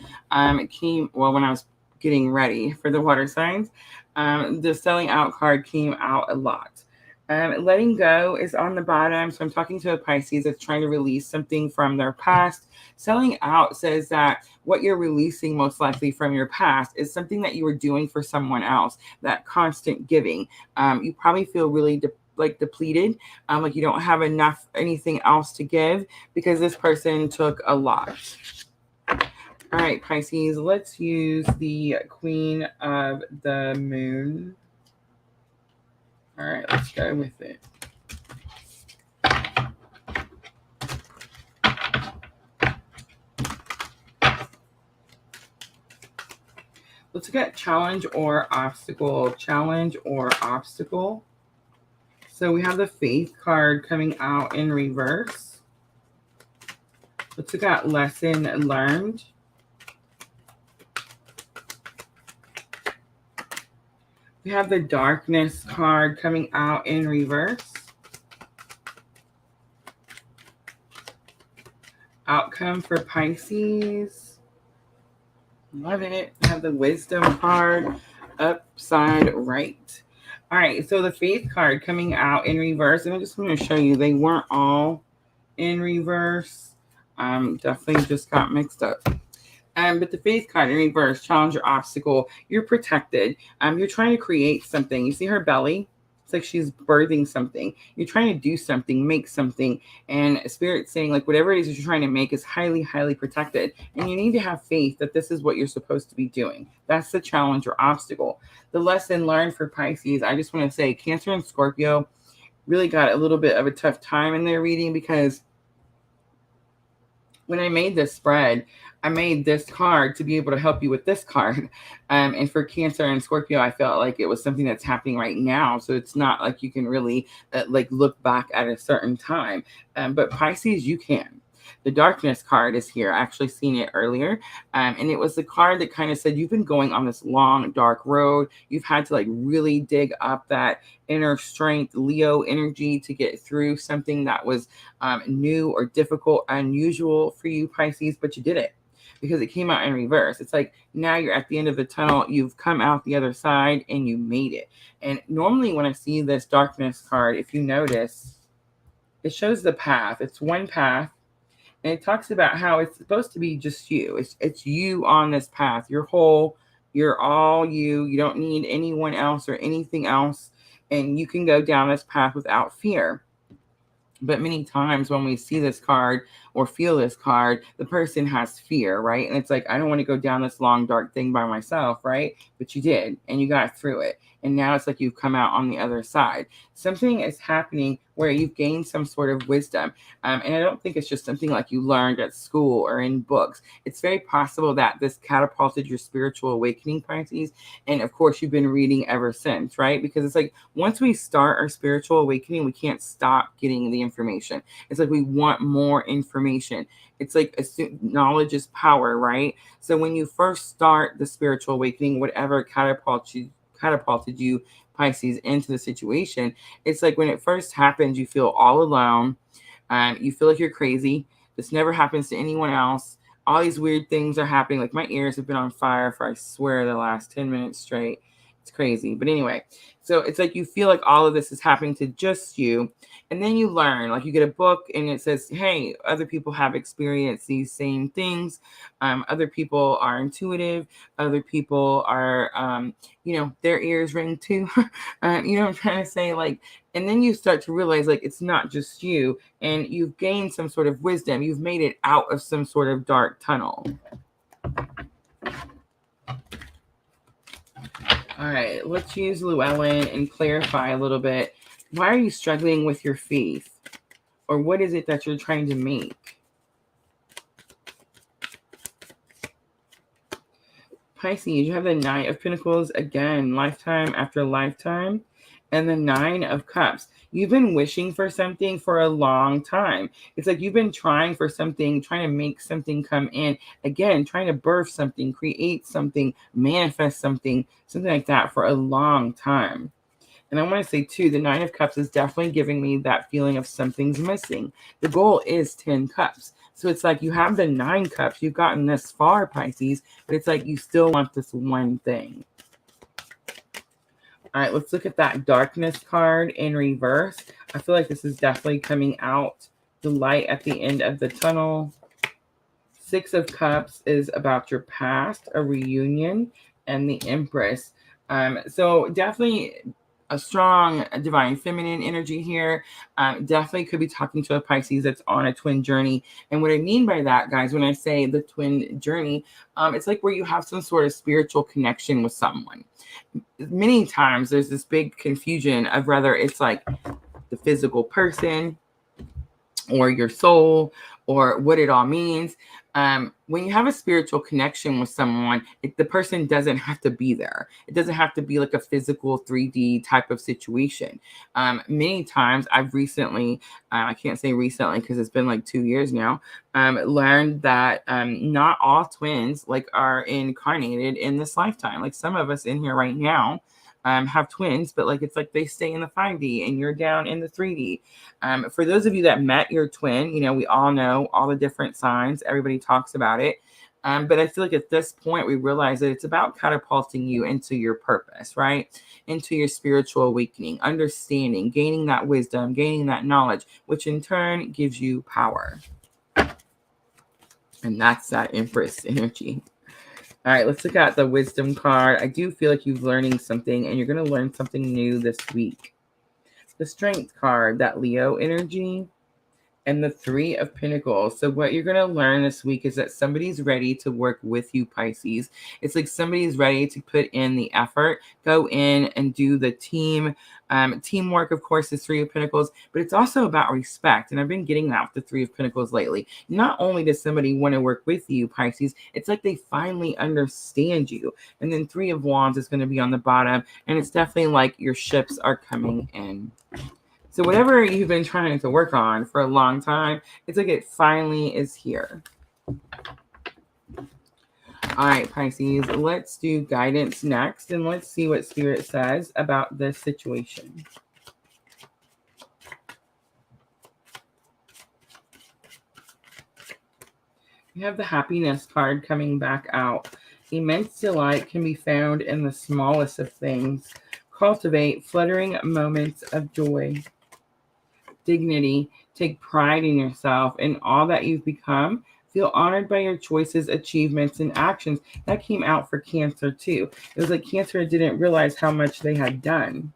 came, well, when I was getting ready for the water signs, the selling out card came out a lot. Letting go is on the bottom. So I'm talking to a Pisces that's trying to release something from their past. Selling out says that what you're releasing most likely from your past is something that you were doing for someone else, that constant giving. You probably feel really depleted, like you don't have enough anything else to give because this person took a lot. All right, Pisces, let's use the Queen of the Moon. All right, let's go with it. Let's look at challenge or obstacle. Challenge or obstacle. So we have the Faith card coming out in reverse. Let's look at lesson learned. We have the Darkness card coming out in reverse. Outcome for Pisces. Love it. We have the Wisdom card upside right. All right, so the Faith card coming out in reverse. And I just want to show you, they weren't all in reverse. Definitely just got mixed up. But the Faith card in reverse, challenge or obstacle, you're protected. You're trying to create something. You see her belly? It's like she's birthing something. You're trying to do something, make something. And Spirit's saying, like, whatever it is that you're trying to make is highly, highly protected. And you need to have faith that this is what you're supposed to be doing. That's the challenge or obstacle. The lesson learned for Pisces, I just want to say, Cancer and Scorpio really got a little bit of a tough time in their reading because when I made this spread, I made this card to be able to help you with this card. And for Cancer and Scorpio, I felt like it was something that's happening right now. So it's not like you can really look back at a certain time. But Pisces, you can. The Darkness card is here. I actually seen it earlier. And it was the card that kind of said, you've been going on this long, dark road. You've had to really dig up that inner strength, Leo energy to get through something that was new or difficult, unusual for you, Pisces, but you did it because it came out in reverse. It's like now you're at the end of the tunnel. You've come out the other side and you made it. And normally when I see this Darkness card, if you notice, it shows the path. It's one path. And it talks about how it's supposed to be just you. It's you on this path. You're whole. You're all you. You don't need anyone else or anything else. And you can go down this path without fear. But many times when we see this card or feel this card, the person has fear, right? And it's like, I don't want to go down this long, dark thing by myself, right? But you did, and you got through it. And now it's like you've come out on the other side. Something is happening where you've gained some sort of wisdom. And I don't think it's just something like you learned at school or in books. It's very possible that this catapulted your spiritual awakening, Pisces. And of course, you've been reading ever since, right? Because it's like once we start our spiritual awakening, we can't stop getting the information. It's like we want more information. It's like knowledge is power, right? So when you first start the spiritual awakening, whatever catapulted you, Pisces, into the situation, it's like when it first happens, you feel all alone. You feel like you're crazy. This never happens to anyone else. All these weird things are happening. Like my ears have been on fire for, I swear, the last 10 minutes straight. It's crazy. But anyway, so it's like you feel like all of this is happening to just you. And then you learn, like you get a book and it says, hey, other people have experienced these same things. Other people are intuitive. Other people are, their ears ring too. You know what I'm trying to say? And then you start to realize, it's not just you. And you've gained some sort of wisdom. You've made it out of some sort of dark tunnel. All right, let's use Llewellyn and clarify a little bit. Why are you struggling with your faith? Or what is it that you're trying to make? Pisces, you have the Knight of Pentacles again, lifetime after lifetime, and the Nine of Cups. You've been wishing for something for a long time. It's like you've been trying for something, trying to make something come in. Again, trying to birth something, create something, manifest something like that for a long time. And I want to say, too, the Nine of Cups is definitely giving me that feeling of something's missing. The goal is 10 cups. So it's like you have the 9 cups. You've gotten this far, Pisces, but it's like you still want this one thing. All right, let's look at that darkness card in reverse. I feel like this is definitely coming out, the light at the end of the tunnel. 6 of Cups is about your past, a reunion, and the Empress. So definitely a strong divine feminine energy here. Definitely could be talking to a Pisces that's on a twin journey. And what I mean by that, guys, when I say the twin journey, it's like where you have some sort of spiritual connection with someone. Many times there's this big confusion of whether it's like the physical person or your soul or what it all means. When you have a spiritual connection with someone, the person doesn't have to be there. It doesn't have to be like a physical 3D type of situation. Many times I've recently, I can't say recently because it's been like 2 years now, learned that not all twins like are incarnated in this lifetime. Like some of us in here right now have twins, but like it's like they stay in the 5D and you're down in the 3D. For those of you that met your twin, you know, we all know all the different signs. Everybody talks about it. But I feel like at this point, we realize that it's about catapulting you into your purpose, right? Into your spiritual awakening, understanding, gaining that wisdom, gaining that knowledge, which in turn gives you power. And that's that Empress energy. All right, let's look at the wisdom card. I do feel like you're learning something and you're going to learn something new this week. The strength card, that Leo energy, and the 3 of Pentacles. So what you're going to learn this week is that somebody's ready to work with you, Pisces. It's like somebody's ready to put in the effort, go in and do the teamwork, of course, is 3 of Pentacles, but it's also about respect. And I've been getting that with the 3 of Pentacles lately. Not only does somebody want to work with you, Pisces, it's like they finally understand you. And then 3 of Wands is going to be on the bottom. And it's definitely like your ships are coming in. So whatever you've been trying to work on for a long time, it's like it finally is here. All right, Pisces, let's do guidance next, and let's see what Spirit says about this situation. You have the happiness card coming back out. Immense delight can be found in the smallest of things. Cultivate fluttering moments of joy. Dignity, take pride in yourself and all that you've become. Feel honored by your choices, achievements, and actions. That came out for Cancer too. It was like Cancer didn't realize how much they had done.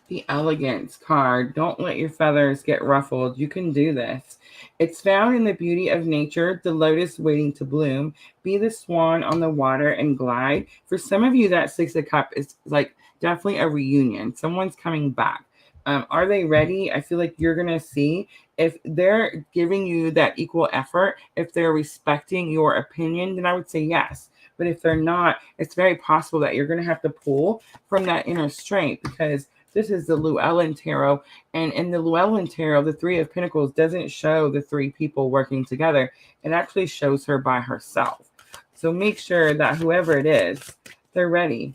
The Elegance card. Don't let your feathers get ruffled. You can do this. It's found in the beauty of nature, the lotus waiting to bloom. Be the swan on the water and glide. For some of you, that 6 of Cups is like definitely a reunion. Someone's coming back. Are they ready? I feel like you're going to see if they're giving you that equal effort, if they're respecting your opinion, then I would say yes. But if they're not, it's very possible that you're going to have to pull from that inner strength, because this is the Llewellyn Tarot, and in the Llewellyn Tarot, the 3 of Pentacles doesn't show the 3 people working together. It actually shows her by herself. So make sure that whoever it is, they're ready.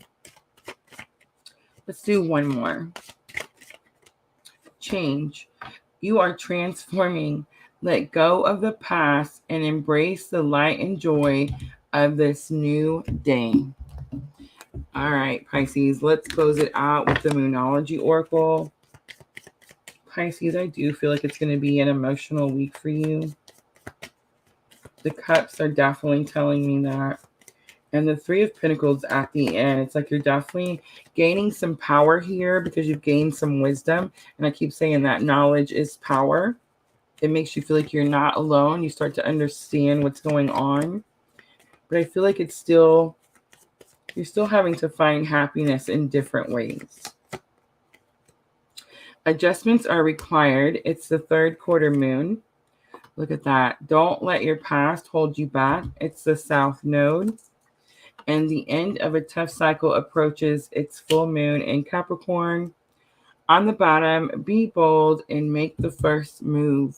Let's do one more. Change. You are transforming. Let go of the past and embrace the light and joy of this new day. All right, Pisces, let's close it out with the Moonology Oracle. Pisces, I do feel like it's going to be an emotional week for you. The Cups are definitely telling me that. And the 3 of Pentacles at the end, it's like you're definitely gaining some power here because you've gained some wisdom. And I keep saying that knowledge is power. It makes you feel like you're not alone. You start to understand what's going on. But I feel like it's still... you're still having to find happiness in different ways. Adjustments are required. It's the 3rd quarter moon. Look at that. Don't let your past hold you back. It's the South Node. And the end of a tough cycle approaches its full moon in Capricorn. On the bottom, be bold and make the first move.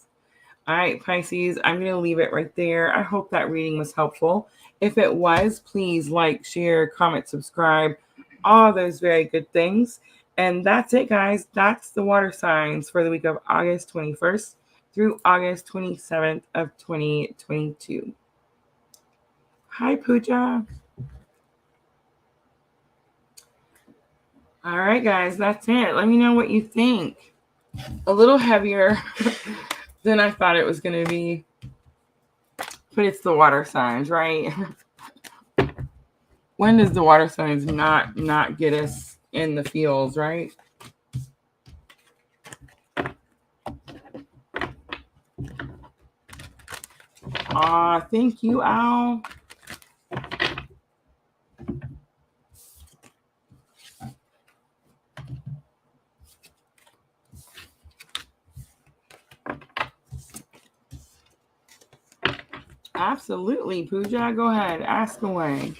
All right, Pisces, I'm going to leave it right there. I hope that reading was helpful. If it was, please like, share, comment, subscribe, all those very good things. And that's it, guys. That's the water signs for the week of August 21st through August 27th of 2022. Hi, Pooja. All right, guys, that's it. Let me know what you think. A little heavier than I thought it was going to be. But it's the water signs, right? When does the water signs not get us in the feels, right? Thank you, Al. Absolutely, Pooja. Go ahead. Ask away.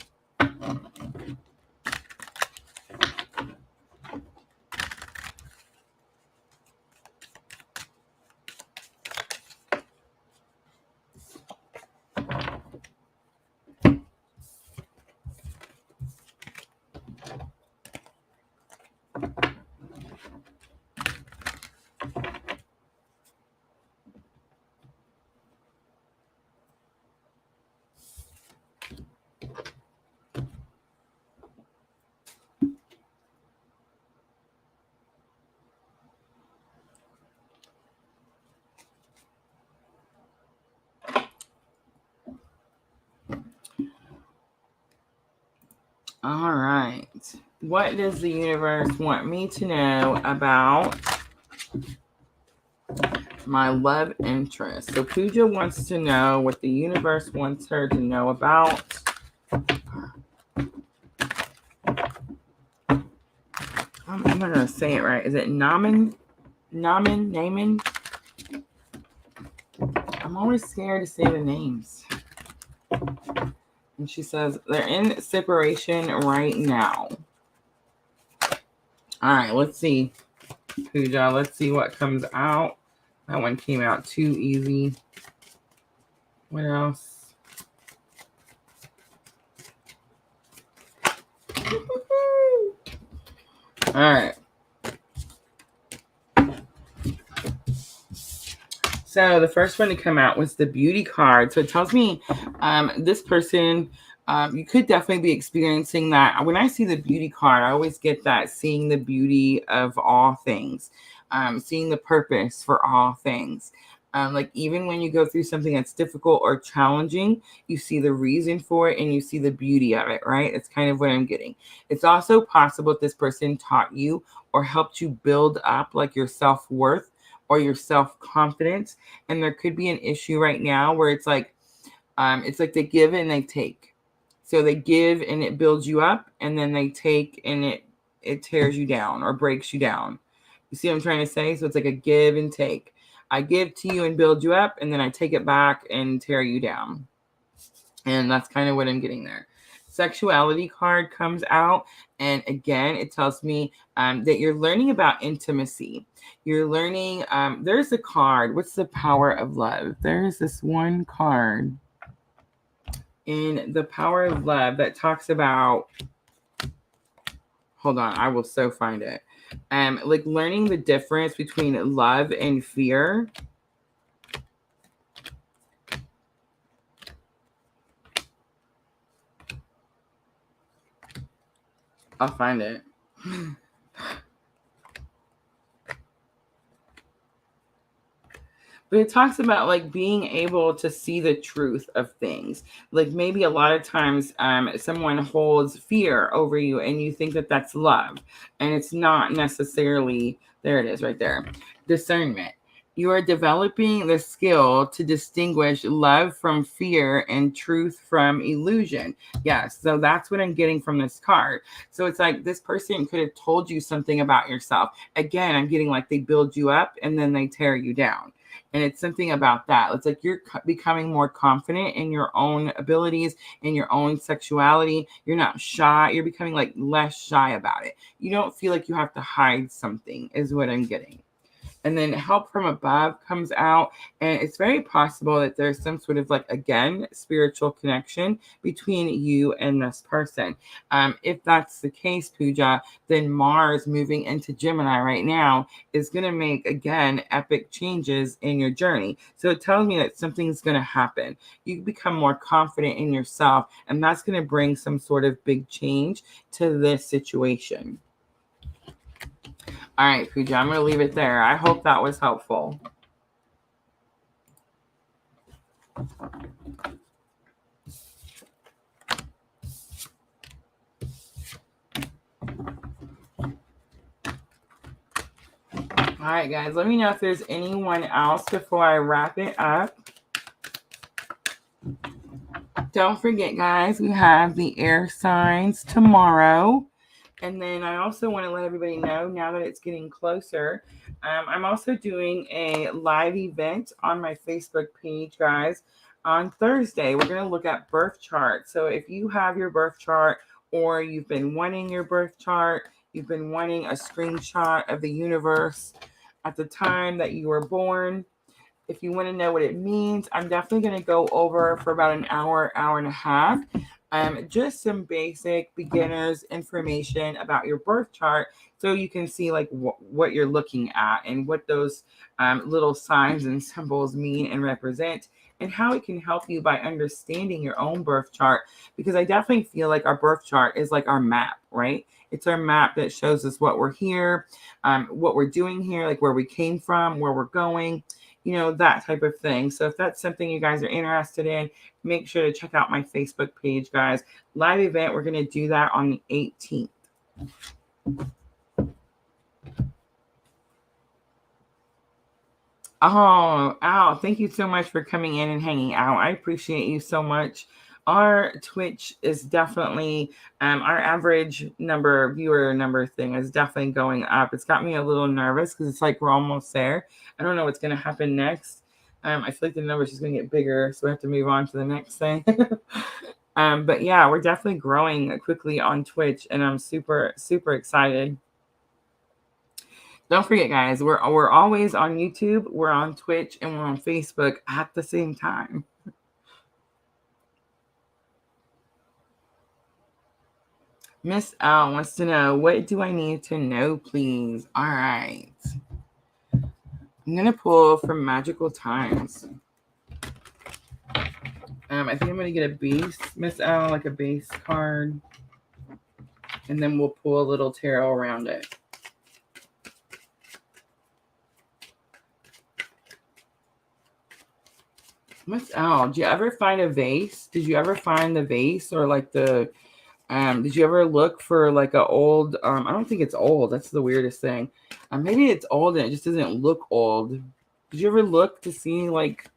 All right. What does the universe want me to know about my love interest? So Pooja wants to know what the universe wants her to know about. I'm not going to say it right. Is it Naman? I'm always scared to say the names. And she says they're in separation right now. All right, let's see. Pooja, let's see what comes out. That one came out too easy. What else? All right. So the first one to come out was the beauty card. So it tells me this person, you could definitely be experiencing that. When I see the beauty card, I always get that seeing the beauty of all things, seeing the purpose for all things. Like even when you go through something that's difficult or challenging, you see the reason for it and you see the beauty of it, right? It's kind of what I'm getting. It's also possible that this person taught you or helped you build up like your self-worth or your self-confidence. And there could be an issue right now where it's like they give and they take. So they give and it builds you up, and then they take and it tears you down or breaks you down. You see what I'm trying to say? So it's like a give and take. I give to you and build you up, and then I take it back and tear you down. And that's kind of what I'm getting there. Sexuality card comes out, and again, it tells me that you're learning about intimacy. You're learning, there's a card. What's the power of love? There's this one card in the power of love that talks about, hold on, I will so find it. Like learning the difference between love and fear. I'll find it. But it talks about like being able to see the truth of things. Like maybe a lot of times someone holds fear over you and you think that that's love. And it's not necessarily, there it is right there, discernment. You are developing the skill to distinguish love from fear and truth from illusion. Yes, so that's what I'm getting from this card. So it's like this person could have told you something about yourself. Again, I'm getting like they build you up and then they tear you down. And it's something about that. It's like you're becoming more confident in your own abilities, in your own sexuality. You're not shy. You're becoming like less shy about it. You don't feel like you have to hide something, is what I'm getting. And then help from above comes out, and it's very possible that there's some sort of, like, again, spiritual connection between you and this person. If that's the case, Pooja, then Mars moving into Gemini right now is going to make, again, epic changes in your journey. So it tells me that something's going to happen. You become more confident in yourself, and that's going to bring some sort of big change to this situation. All right, Pooja, I'm going to leave it there. I hope that was helpful. All right, guys, let me know if there's anyone else before I wrap it up. Don't forget, guys, we have the air signs tomorrow. And then I also want to let everybody know, now that it's getting closer, I'm also doing a live event on my Facebook page, guys. On Thursday, we're going to look at birth charts. So if you have your birth chart, or you've been wanting your birth chart, you've been wanting a screenshot of the universe at the time that you were born, if you want to know what it means, I'm definitely going to go over for about an hour, hour and a half. Just some basic beginners information about your birth chart, so you can see like what you're looking at and what those little signs and symbols mean and represent, and how it can help you by understanding your own birth chart. Because I definitely feel like our birth chart is like our map, right? It's our map that shows us what we're here, what we're doing here, like where we came from, where we're going, that type of thing. So if that's something you guys are interested in, make sure to check out my Facebook page, guys. Live event, we're going to do that on the 18th. Oh, Al, thank you so much for coming in and hanging out. I appreciate you so much. Our Twitch is definitely, our average viewer number thing is definitely going up. It's got me a little nervous because it's like we're almost there. I don't know what's going to happen next. I feel like the number's just going to get bigger, so we have to move on to the next thing. But yeah, we're definitely growing quickly on Twitch, and I'm super, super excited. Don't forget, guys, we're always on YouTube, we're on Twitch, and we're on Facebook at the same time. Miss L wants to know, what do I need to know, please? All right. I'm going to pull from Magical Times. I think I'm going to get a base, Miss L, like a base card. And then we'll pull a little tarot around it. Miss L, did you ever find a vase? Did you ever find the vase, or like the... did you ever look for like a old, I don't think it's old. That's the weirdest thing. Maybe it's old and it just doesn't look old. Did you ever look to see like,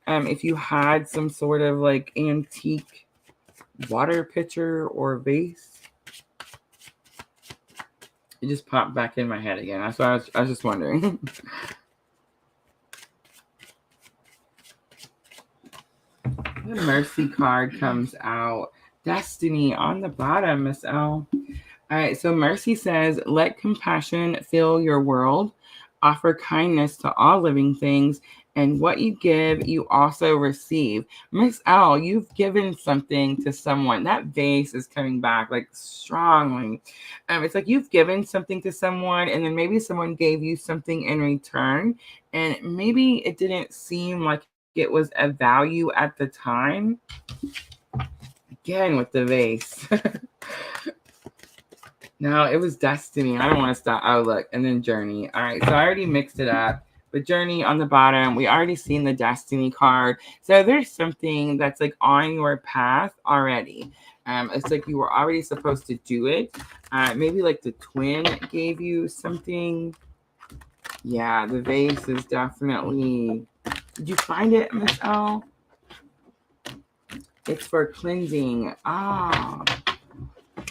if you had some sort of like antique water pitcher or vase? It just popped back in my head again. That's why I was just wondering. The Mercy card comes out. Destiny on the bottom, Miss L. All right, so Mercy says, let compassion fill your world, offer kindness to all living things, and what you give, you also receive. Miss L, you've given something to someone. That vase is coming back like strongly. It's like you've given something to someone, and then maybe someone gave you something in return, and maybe it didn't seem like it was a value at the time. Again with the vase. No, it was Destiny. I don't want to stop. Oh, look. And then Journey. All right. So I already mixed it up. But Journey on the bottom, we already seen the Destiny card. So there's something that's like on your path already. It's like you were already supposed to do it. Maybe like the twin gave you something. Yeah, the vase is definitely... Did you find it, Miss L? It's for cleansing. Ah.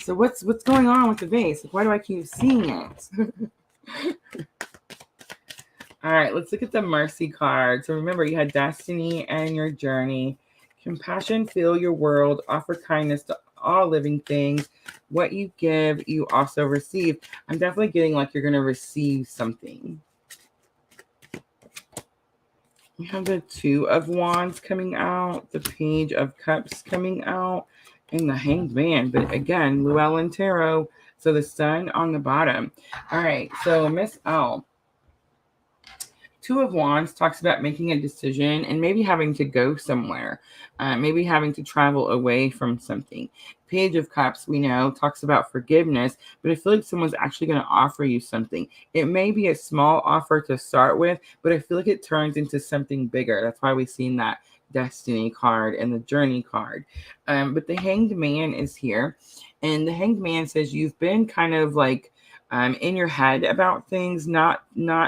So what's going on with the vase? Why do I keep seeing it? All right, let's look at the mercy card. So remember, you had destiny and your journey. Compassion, fill your world, offer kindness to all living things. What you give, you also receive. I'm definitely getting like you're going to receive something. We have the Two of Wands coming out, the Page of Cups coming out, and the Hanged Man. But again, Llewellyn Tarot. So the Sun on the bottom. All right, so Miss L. Two of Wands talks about making a decision and maybe having to go somewhere, maybe having to travel away from something. Page of Cups, we know, talks about forgiveness, but I feel like someone's actually going to offer you something. It may be a small offer to start with, but I feel like it turns into something bigger. That's why we've seen that Destiny card and the Journey card. But the Hanged Man is here, and the Hanged Man says you've been kind of like in your head about things, not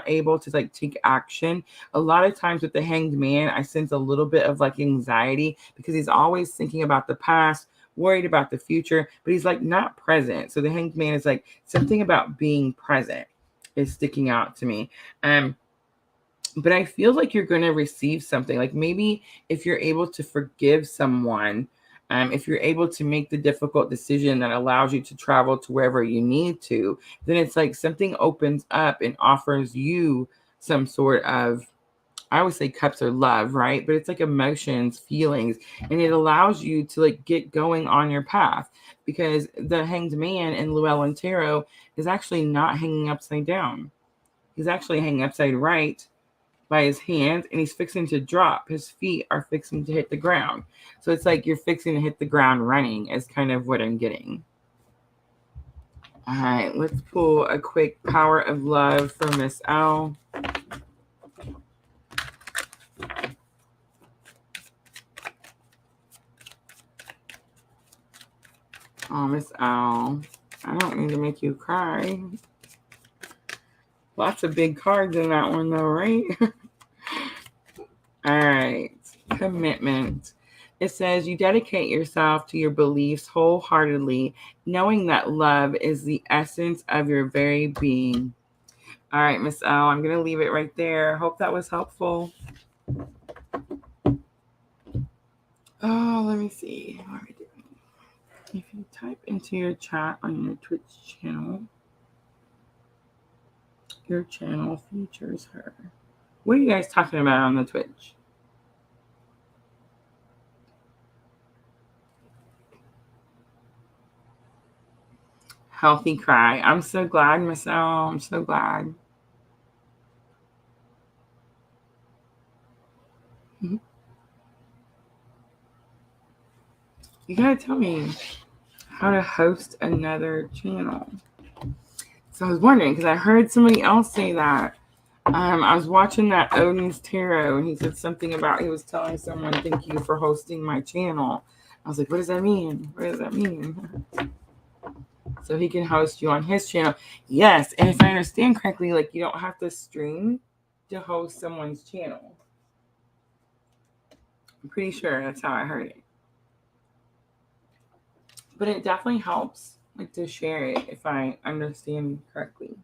able to like take action. A lot of times with the Hanged Man, I sense a little bit of like anxiety because he's always thinking about the past, worried about the future, but he's like not present. So the Hanged Man is like something about being present is sticking out to me. But I feel like you're going to receive something. Like maybe if you're able to forgive someone, if you're able to make the difficult decision that allows you to travel to wherever you need to, then it's like something opens up and offers you some sort of, I would say cups are love, right? But it's like emotions, feelings, and it allows you to like get going on your path because the Hanged Man in Llewellyn Tarot is actually not hanging upside down. He's actually hanging upside right by his hands, and he's fixing to drop. His feet are fixing to hit the ground. So it's like you're fixing to hit the ground running is kind of what I'm getting. All right, let's pull a quick Power of Love for Miss L. Oh, Miss L, I don't mean to make you cry. Lots of big cards in that one though, right? All right, commitment. It says you dedicate yourself to your beliefs wholeheartedly, knowing that love is the essence of your very being. All right, Miss L, I'm going to leave it right there. Hope that was helpful. Oh, let me see. What are we doing? If you type into your chat on your Twitch channel, your channel features her. What are you guys talking about on the Twitch? Healthy cry. I'm so glad, Miss L. I'm so glad. You gotta tell me how to host another channel. So I was wondering because I heard somebody else say that. I was watching that Odin's Tarot, and he said something about he was telling someone, "Thank you for hosting my channel." I was like, "What does that mean? What does that mean?" So he can host you on his channel. Yes, and if I understand correctly, like you don't have to stream to host someone's channel. I'm pretty sure that's how I heard it. But it definitely helps like to share it if I understand correctly.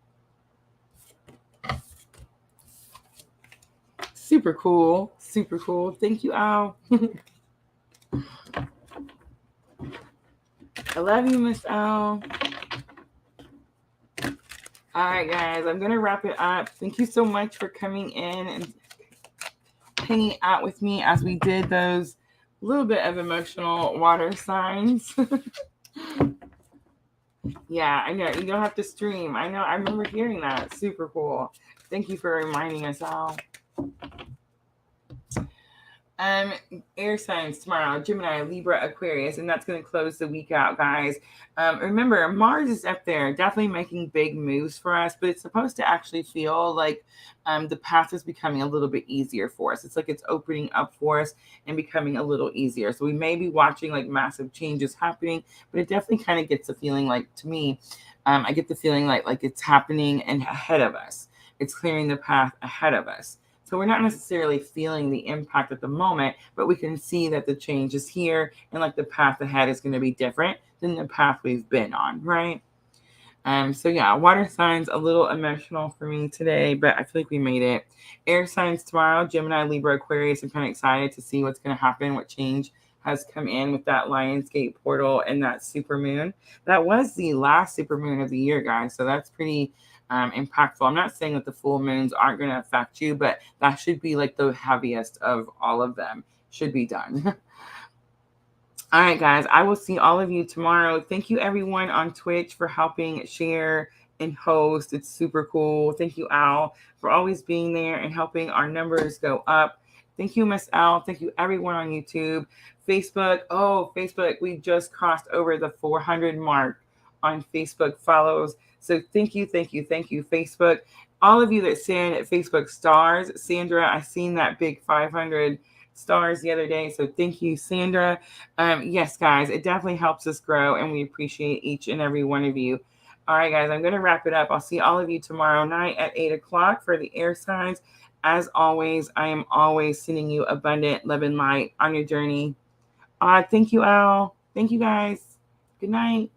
Super cool. Super cool. Thank you, Al. I love you, Miss Al. All right, guys, I'm going to wrap it up. Thank you so much for coming in and hanging out with me as we did those little bit of emotional water signs. Yeah, I know. You don't have to stream. I know. I remember hearing that. Super cool. Thank you for reminding us all. Air signs tomorrow, Gemini, Libra, Aquarius, and that's going to close the week out, guys. Remember, Mars is up there, definitely making big moves for us, but it's supposed to actually feel like the path is becoming a little bit easier for us. It's like it's opening up for us and becoming a little easier. So we may be watching like massive changes happening, but it definitely kind of gets a feeling like, to me, I get the feeling like it's happening and ahead of us. It's clearing the path ahead of us. So we're not necessarily feeling the impact at the moment, but we can see that the change is here and like the path ahead is going to be different than the path we've been on, right? So yeah, water signs a little emotional for me today, but I feel like we made it. Air signs tomorrow, Gemini, Libra, Aquarius. I'm kind of excited to see what's going to happen, what change has come in with that Lionsgate portal and that super moon. That was the last super moon of the year, guys. So that's pretty impactful. I'm not saying that the full moons aren't going to affect you, but that should be like the heaviest of all of them. Should be done. All right, guys, I will see all of you tomorrow. Thank you, everyone on Twitch, for helping share and host. It's super cool. Thank you, Al, for always being there and helping our numbers go up. Thank you, Miss Al. Thank you, everyone on YouTube. Facebook. Oh, Facebook. We just crossed over the 400 mark on Facebook follows. So thank you, Facebook. All of you that send Facebook stars. Sandra, I seen that big 500 stars the other day. So thank you, Sandra. Yes, guys, it definitely helps us grow, and we appreciate each and every one of you. All right, guys, I'm going to wrap it up. I'll see all of you tomorrow night at 8 o'clock for the air signs. As always, I am always sending you abundant love and light on your journey. Thank you, Al. Thank you, guys. Good night.